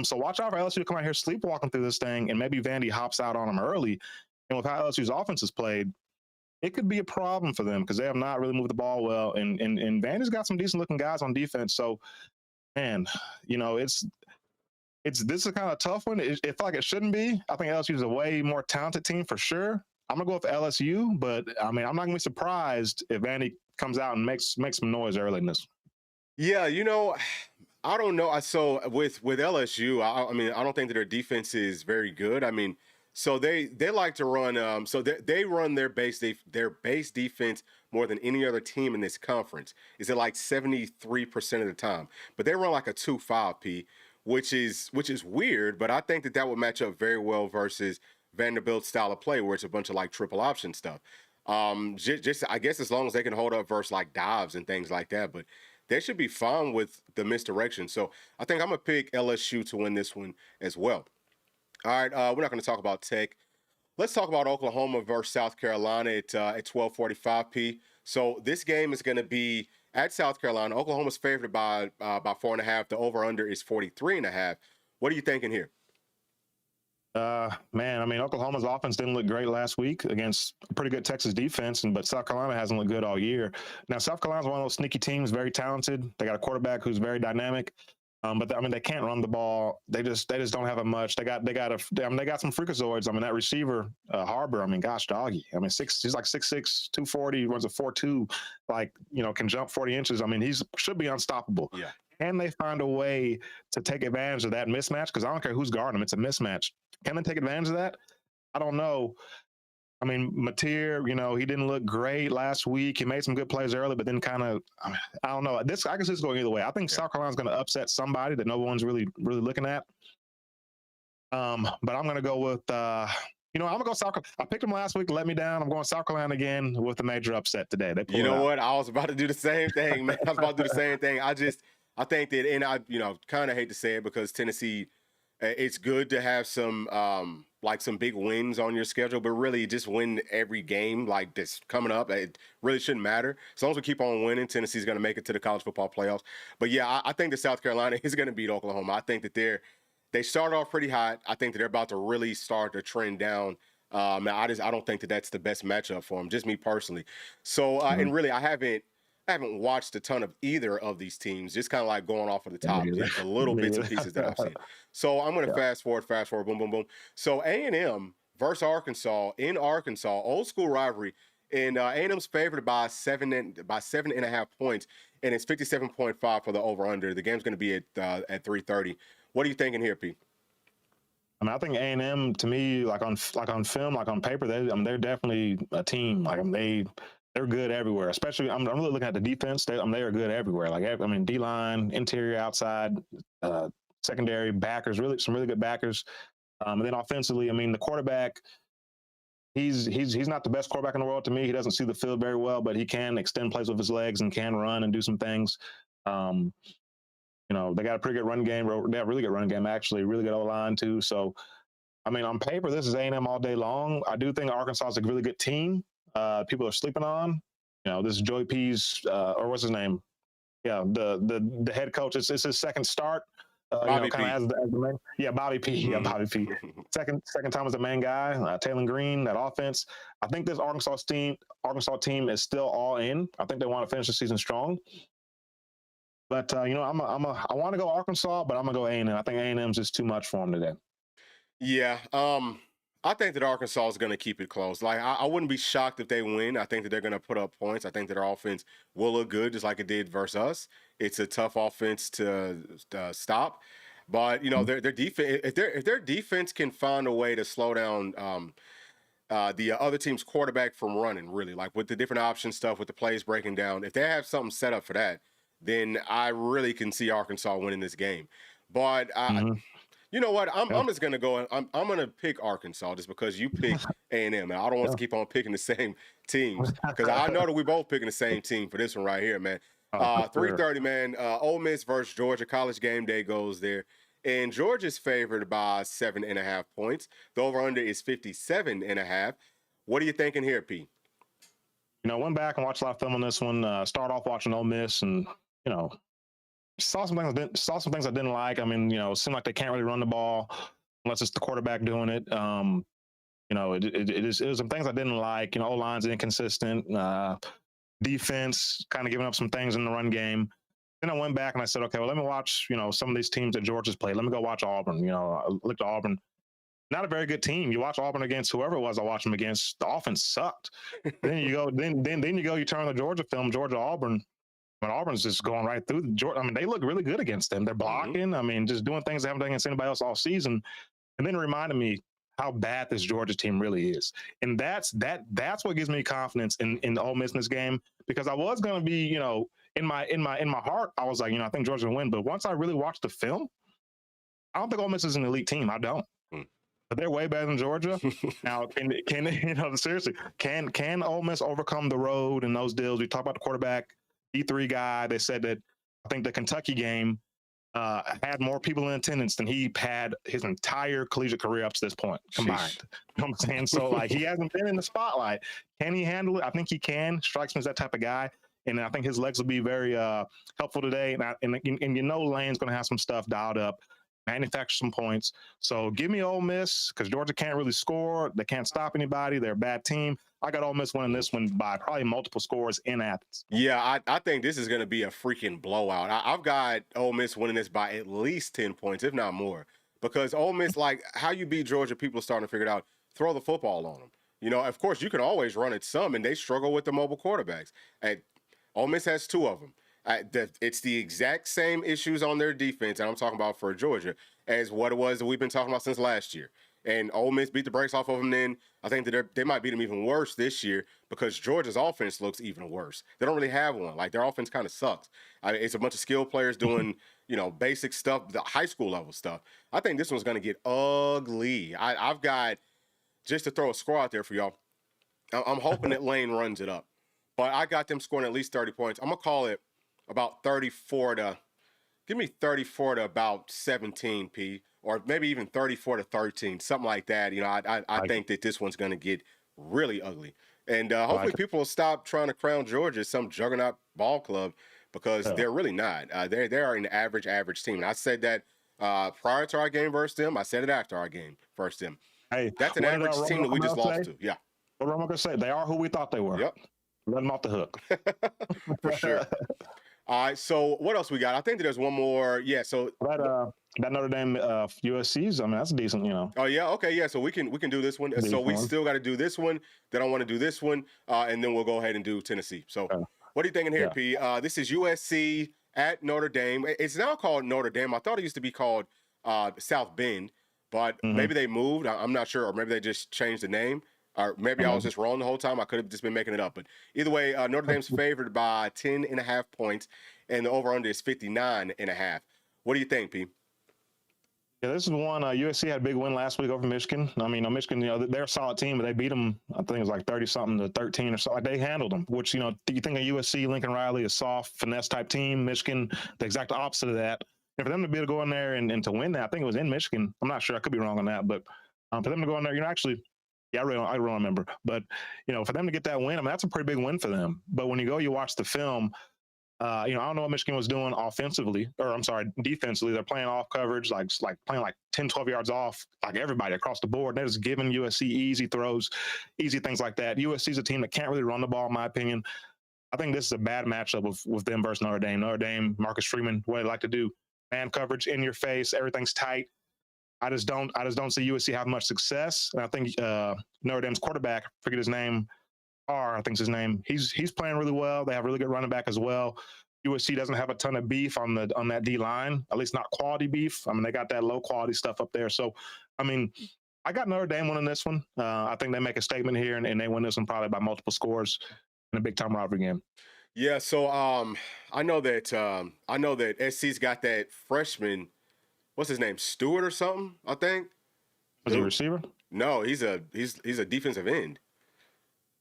So watch out for LSU to come out here sleepwalking through this thing, and maybe Vandy hops out on them early. And with how LSU's offense is played, it could be a problem for them because they have not really moved the ball well, and Vandy's got some decent looking guys on defense. So, man, you know, this is kind of a tough one. It felt like it shouldn't be. I think LSU is a way more talented team for sure. I'm gonna go with LSU, but I mean, I'm not gonna be surprised if Vandy comes out and makes some noise early in this. Yeah, you know, I don't know. So with LSU, I mean, I don't think that their defense is very good. I mean, so they like to run. So they run their base defense more than any other team in this conference. Is it like 73% of the time? But they run like a 2-5 P, which is weird. But I think that would match up very well versus Vanderbilt's style of play, where it's a bunch of like triple option stuff. Just I guess as long as they can hold up versus like dives and things like that, but they should be fine with the misdirection. So I think I'm gonna pick LSU to win this one as well. All right, we're not gonna talk about Tech. Let's talk about Oklahoma versus South Carolina at 12:45 P. So this game is gonna be at South Carolina. Oklahoma's favored by 4.5. The over under is 43.5. What are you thinking here? Man, I mean, Oklahoma's offense didn't look great last week against a pretty good Texas defense, but South Carolina hasn't looked good all year. Now, South Carolina's one of those sneaky teams, very talented. They got a quarterback who's very dynamic. But I mean, they can't run the ball. They just don't have it much. They got they got some freakazoids. I mean, that receiver Harbor. I mean, gosh, doggy. I mean, he's like 6'6", 240, runs a 4.2, like can jump 40 inches. I mean, should be unstoppable. Yeah. Can they find a way to take advantage of that mismatch? Because I don't care who's guarding them, it's a mismatch. Can they take advantage of that? I don't know. I mean, Mateer, he didn't look great last week. He made some good plays early, but then kind of, I don't know. I guess this is going either way. I think South Carolina's going to upset somebody that no one's really looking at. But I'm going to go with, I'm going to go South Carolina. I picked them last week, let me down. I'm going South Carolina again with a major upset today. They You know what? I was about to do the same thing, man. I was about to do the same thing. I think that, and I, kind of hate to say it because Tennessee, it's good to have some some big wins on your schedule, but really just win every game like this coming up. It really shouldn't matter. As long as we keep on winning, Tennessee's going to make it to the college football playoffs. But yeah, I think that South Carolina is going to beat Oklahoma. I think that they started off pretty hot. I think that they're about to really start to trend down. I don't think that that's the best matchup for them, just me personally. So, and really, I haven't watched a ton of either of these teams, just kind of like going off of the top, just the little bits and pieces that I've seen. So I'm going to fast forward, boom, boom, boom. So A&M versus Arkansas in Arkansas, old school rivalry, and A&M's favored by 7.5 points, and it's 57.5 for the over/under. The game's going to be at 3:30. What are you thinking here, Pete? I mean, I think A&M, to me, like on film, like on paper, they're definitely a team. Like they're good everywhere. Especially, I'm really looking at the defense. They are good everywhere. Like, I mean, D-line, interior, outside, secondary, backers, some really good backers. And then offensively, I mean, the quarterback, he's not the best quarterback in the world to me. He doesn't see the field very well, but he can extend plays with his legs and can run and do some things. They got a pretty good run game. They have a really good run game, actually. Really good O-line, too. So, I mean, on paper, this is A&M all day long. I do think Arkansas is a really good team. People are sleeping on. This is Joey P's, or what's his name? Yeah, the head coach. It's his second start. Bobby P. As the main. Yeah, Bobby P. Yeah, Bobby P. Second time as the main guy. Taylor Green, that offense. I think this Arkansas team is still all in. I think they want to finish the season strong. But I want to go Arkansas, but I'm gonna go A&M. I think A&M's just too much for them today. Yeah. I think that Arkansas is going to keep it close. Like, I wouldn't be shocked if they win. I think that they're going to put up points. I think that their offense will look good, just like it did versus us. It's a tough offense to stop. But, their defense, if their defense can find a way to slow down the other team's quarterback from running, really, like with the different option stuff, with the plays breaking down, if they have something set up for that, then I really can see Arkansas winning this game. But you know what? I'm just gonna go. I'm gonna pick Arkansas just because you pick A&M, and I don't want to keep on picking the same teams because I know that we both picking the same team for this one right here, man. 3:30, man. Ole Miss versus Georgia. College game day goes there, and Georgia's favored by 7.5 points. The over/under is 57.5. What are you thinking here, Pete? Went back and watched a lot of film on this one. Start off watching Ole Miss, and saw some things I didn't like. I mean, it seemed like they can't really run the ball unless it's the quarterback doing it. It is some things I didn't like. O-line's inconsistent. Defense kind of giving up some things in the run game. Then I went back and I said, okay, well, let me watch, some of these teams that Georgia's played. Let me go watch Auburn. I looked at Auburn. Not a very good team. You watch Auburn against whoever it was I watched them against. The offense sucked. Then you go, you turn on the Georgia film, Auburn. But Auburn's just going right through the Georgia. I mean, they look really good against them. They're blocking. I mean, just doing things they haven't done against anybody else all season. And then it reminded me how bad this Georgia team really is. And that's what gives me confidence in the Ole Miss in this game, because I was going to be, in my heart, I was like, I think Georgia will win. But once I really watched the film, I don't think Ole Miss is an elite team. I don't. But they're way better than Georgia. Now, seriously, can Ole Miss overcome the road and those deals? We talk about the quarterback, D3 guy. They said that I think the Kentucky game had more people in attendance than he had his entire collegiate career up to this point combined. Sheesh. You know what I'm saying? So, like, he hasn't been in the spotlight. Can he handle it? I think he can. Strikes me as that type of guy. And I think his legs will be very helpful today. And Lane's going to have some stuff dialed up. manufacture some points. So give me Ole Miss because Georgia can't really score. They can't stop anybody. They're a bad team. I got Ole Miss winning this one by probably multiple scores in Athens. Yeah, I think this is going to be a freaking blowout. I've got Ole Miss winning this by at least 10 points, if not more. Because Ole Miss, like how you beat Georgia, people are starting to figure it out. Throw the football on them. You know, of course, you can always run it some, and they struggle with the mobile quarterbacks. And Ole Miss has two of them. It's the exact same issues on their defense, and I'm talking about for Georgia, as what it was that we've been talking about since last year. And Ole Miss beat the brakes off of them then. I think that they might beat them even worse this year because Georgia's offense looks even worse. They don't really have one. Like, their offense kind of sucks. I mean, it's a bunch of skilled players doing, basic stuff, the high school level stuff. I think this one's going to get ugly. I've got, just to throw a score out there for y'all, I'm hoping that Lane runs it up. But I got them scoring at least 30 points. I'm going to call it about 34 to, give me 34 to about 17, P, or maybe even 34 to 13, something like that. I think that this one's going to get really ugly. And hopefully people will stop trying to crown Georgia as some juggernaut ball club because they're really not. They are an average team. And I said that prior to our game versus them. I said it after our game versus them. Hey, that's an average team that we just lost to. Yeah. What am I going to say? They are who we thought they were. Yep. Let them off the hook. For sure. All right, so what else we got? I think that there's one more. Yeah, so that Notre Dame USC's. I mean, that's decent, Oh yeah, okay, yeah. So we can do this one. So we still got to do this one. Then I want to do this one, and then we'll go ahead and do Tennessee. So what are you thinking here, P? This is USC at Notre Dame. It's now called Notre Dame. I thought it used to be called South Bend, but maybe they moved. I'm not sure, or maybe they just changed the name. Or maybe I was just wrong the whole time. I could have just been making it up. But either way, Notre Dame's favored by 10.5 points, and the over-under is 59.5. What do you think, P? Yeah, this is one. USC had a big win last week over Michigan. I mean, Michigan, they're a solid team, but they beat them, I think it was like 30-something to 13 or something. Like, they handled them, which, you think of USC, Lincoln Riley, a soft, finesse-type team. Michigan, the exact opposite of that. And for them to be able to go in there and to win that, I think it was in Michigan. I'm not sure. I could be wrong on that. But for them to go in there, actually – yeah, I really remember. But, for them to get that win, I mean, that's a pretty big win for them. But when you watch the film, I don't know what Michigan was doing defensively. They're playing off coverage, like playing like 10, 12 yards off, like everybody across the board. They're just giving USC easy throws, easy things like that. USC's a team that can't really run the ball, in my opinion. I think this is a bad matchup with them versus Notre Dame. Notre Dame, Marcus Freeman, what they like to do, man coverage in your face, everything's tight. I just don't see USC have much success. And I think Notre Dame's quarterback, I forget his name, I think's his name. He's playing really well. They have a really good running back as well. USC doesn't have a ton of beef on that D line, at least not quality beef. I mean, they got that low quality stuff up there. So, I mean, I got Notre Dame winning this one. I think they make a statement here and they win this one probably by multiple scores in a big time rivalry game. Yeah. So I know that SC's got that freshman. What's his name? Stewart or something, I think. Was he a receiver? No, he's a defensive end.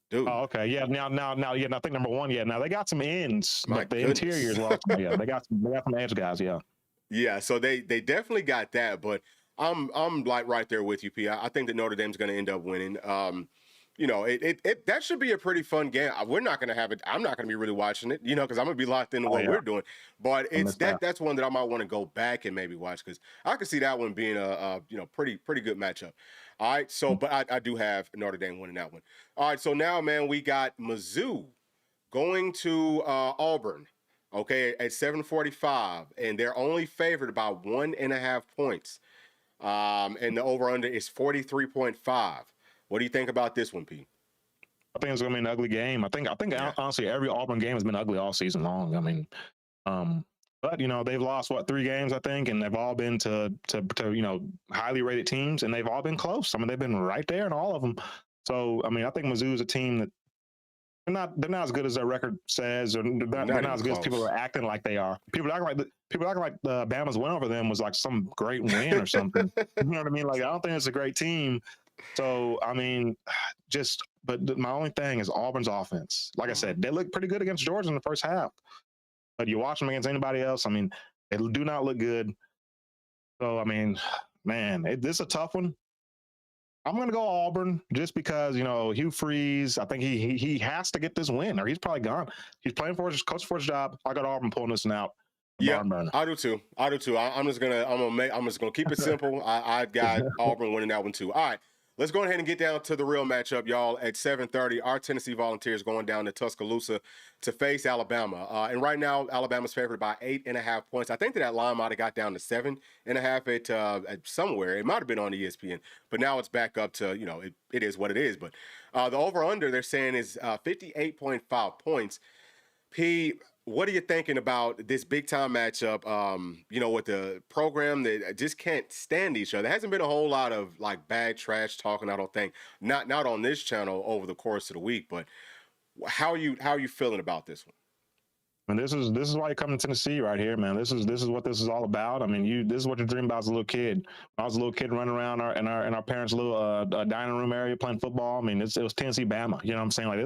Dude. Oh, okay. Yeah. Now, I think number one. Yeah. Now they got some ends, but the goodness. interior is lost. Yeah, they got some edge guys. Yeah. Yeah. So they definitely got that, but I'm like right there with you, P. I think that Notre Dame's going to end up winning. That should be a pretty fun game. We're not going to have it. I'm not going to be really watching it, because I'm going to be locked into what we're doing. But that's one that I might want to go back and maybe watch because I could see that one being a pretty good matchup. All right, so but I do have Notre Dame winning that one. All right, so now, man, we got Mizzou going to Auburn, okay, at 7:45, and they're only favored by 1.5 points, and the over/under is 43.5. What do you think about this one, Pete? I think it's going to be an ugly game. I think honestly, every Auburn game has been ugly all season long. I mean, but they've lost 3 games, I think, and they've all been to highly rated teams, and they've all been close. I mean, they've been right there in all of them. So, I mean, I think Mizzou is a team that they're not as good as their record says, or they're not as good as people are acting like they are. People acting like the Bama's win over them was like some great win or something. You know what I mean? Like, I don't think it's a great team. So, I mean, but my only thing is Auburn's offense. Like I said, they look pretty good against Georgia in the first half. But you watch them against anybody else, I mean, they do not look good. So, I mean, man, this is a tough one. I'm going to go Auburn just because, Hugh Freeze, I think he has to get this win or he's probably gone. He's playing for his coach for his job. I got Auburn pulling this one out. Yeah, barn burner. I do too. I do too. I'm just gonna keep it simple. I got Auburn winning that one too. All right, let's go ahead and get down to the real matchup, y'all. At 7:30, our Tennessee Volunteers going down to Tuscaloosa to face Alabama. And right now, Alabama's favored by 8.5 points. I think that line might have got down to 7.5 at somewhere. It might have been on ESPN, but now it's back up to it is what it is. But the over under they're saying is 58.5 points. P, what are you thinking about this big time matchup? With the program that just can't stand each other. There hasn't been a whole lot of like bad trash talking, I don't think. Not on this channel over the course of the week, but how are you feeling about this one? And this is why you come to Tennessee right here, man. This is what this is all about. I mean, this is what you dream about as a little kid. When I was a little kid running around in our parents' little dining room area playing football. I mean, it was Tennessee Bama. You know what I'm saying? Like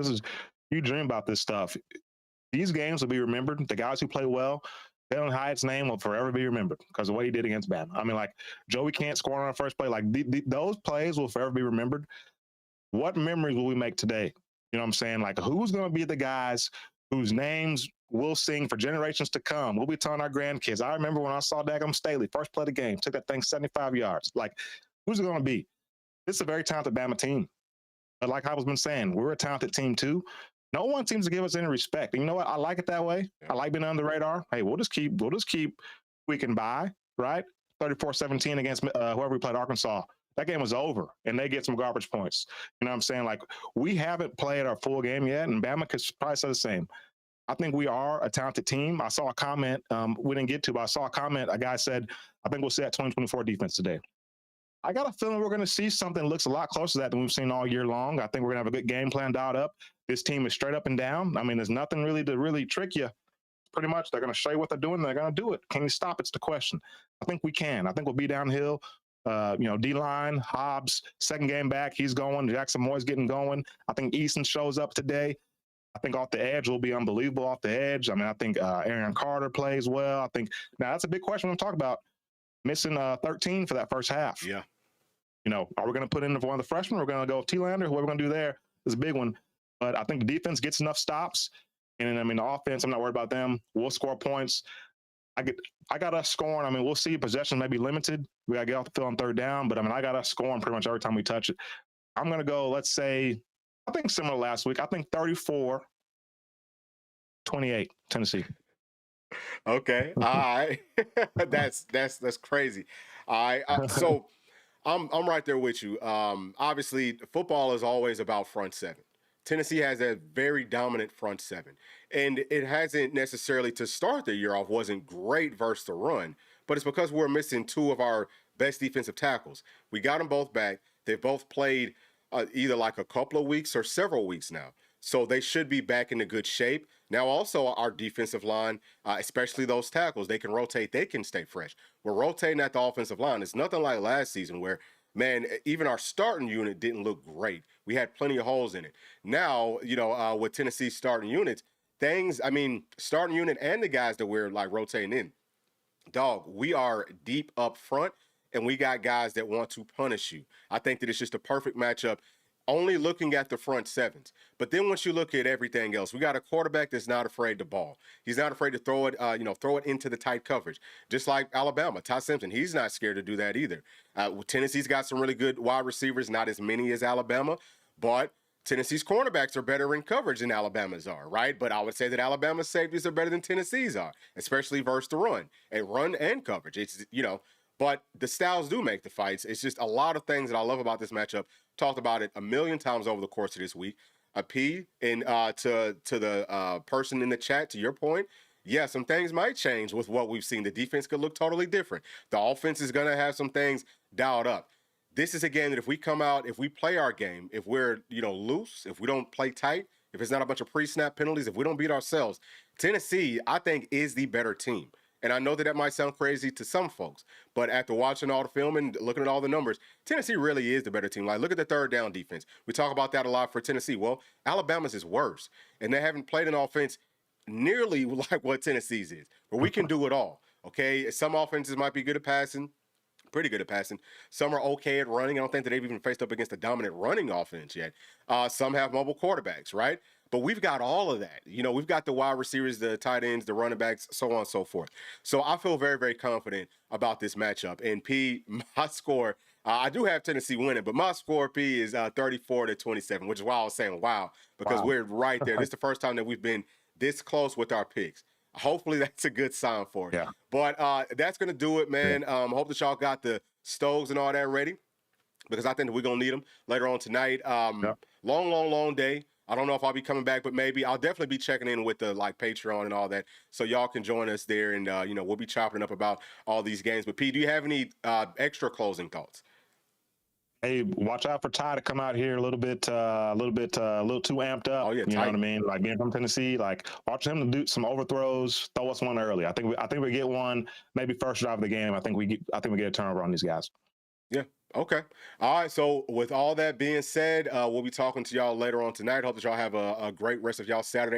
you dream about this stuff. These games will be remembered. The guys who play well, Jalen Hyatt's name will forever be remembered because of what he did against Bama. I mean, like Joey can't score on our first play. Like those plays will forever be remembered. What memories will we make today? You know what I'm saying? Like who's going to be the guys whose names we'll sing for generations to come? We'll be telling our grandkids. I remember when I saw Dagum Staley first play the game, took that thing 75 yards. Like who's it going to be? This is a very talented Bama team. But like I was been saying, we're a talented team too. No one seems to give us any respect. And you know what? I like it that way. I like being under the radar. Hey, we'll just keep squeaking by, right? 34-17 against whoever we played, Arkansas. That game was over, and they get some garbage points. You know what I'm saying? Like, we haven't played our full game yet, and Bama could probably say the same. I think we are a talented team. I saw a comment, we didn't get to, but I saw a comment. A guy said, I think we'll see that 2024 defense today. I got a feeling we're going to see something that looks a lot closer to that than we've seen all year long. I think we're going to have a good game plan dialed up. This team is straight up and down. I mean, there's nothing really to really trick you. Pretty much, they're going to show you what they're doing. They're going to do it. Can you stop? It's the question. I think we can. I think we'll be downhill. D-line, Hobbs, second game back, he's going. Jackson Moore's getting going. I think Eason shows up today. I think off the edge will be unbelievable off the edge. I mean, I think Aaron Carter plays well. I think now that's a big question we're talking about. Missing 13 for that first half. Yeah. Are we going to put in one of the freshmen? We're going to go with T-Lander. What we're going to do there is a big one. But I think the defense gets enough stops. And I mean, the offense, I'm not worried about them. We'll score points. I got us scoring. I mean, we'll see possession may be limited. We got to get off the field on third down. But I mean, I got us scoring pretty much every time we touch it. I'm going to go, let's say, I think similar to last week. I think 34-28, Tennessee. Okay. All right. that's crazy. All right. So I'm right there with you. Obviously, football is always about front seven. Tennessee has a very dominant front seven, and it hasn't necessarily to start the year off wasn't great versus the run, but it's because we're missing two of our best defensive tackles. We got them both back. They've both played either like a couple of weeks or several weeks now. So they should be back into good shape. Now, also, our defensive line, especially those tackles, they can rotate. They can stay fresh. We're rotating at the offensive line. It's nothing like last season where, man, even our starting unit didn't look great. We had plenty of holes in it. Now, with Tennessee's starting units, starting unit and the guys that we're like rotating in, dog, we are deep up front, and we got guys that want to punish you. I think that it's just a perfect matchup only looking at the front sevens. But then once you look at everything else, we got a quarterback that's not afraid to ball. He's not afraid to throw it into the tight coverage. Just like Alabama, Ty Simpson, he's not scared to do that either. Tennessee's got some really good wide receivers, not as many as Alabama, but Tennessee's cornerbacks are better in coverage than Alabama's are, right? But I would say that Alabama's safeties are better than Tennessee's are, especially versus the run and coverage. It's, but the styles do make the fights. It's just a lot of things that I love about this matchup. Talked about it a million times over the course of this week. P, and to the person in the chat, to your point, yeah, some things might change with what we've seen. The defense could look totally different. The offense is going to have some things dialed up. This is a game that if we come out, if we play our game, if we're, loose, if we don't play tight, if it's not a bunch of pre-snap penalties, if we don't beat ourselves, Tennessee, I think, is the better team. And I know that might sound crazy to some folks, but after watching all the film and looking at all the numbers, Tennessee really is the better team. Like, look at the third down defense. We talk about that a lot for Tennessee. Well, Alabama's is worse, and they haven't played an offense nearly like what Tennessee's is, where we can do it all, okay? Some offenses might be good at passing, pretty good at passing. Some are okay at running. I don't think that they've even faced up against a dominant running offense yet. Some have mobile quarterbacks, right? but we've got all of that. We've got the wide receivers, the tight ends, the running backs, so on and so forth. So I feel very, very confident about this matchup. And P, my score, I do have Tennessee winning, but my score, P, is 34-27, which is why I was saying wow, because Wow. we're right there. This is the first time that we've been this close with our picks. Hopefully that's a good sign for it. Yeah. But that's going to do it, man. Hope that y'all got the stoves and all that ready, because I think that we're going to need them later on tonight. Yep. Long day. I don't know if I'll be coming back, but maybe I'll definitely be checking in with the Patreon and all that, so y'all can join us there, and we'll be chopping up about all these games. But P, do you have any extra closing thoughts? Hey, watch out for Ty to come out here a little too amped up. Oh, yeah, you know what I mean? Like being from Tennessee, like watch him to do some overthrows, throw us one early. I think we get one, maybe first drive of the game. I think we get a turnover on these guys. Yeah. Okay. All right. So with all that being said, we'll be talking to y'all later on tonight. Hope that y'all have a great rest of y'all Saturday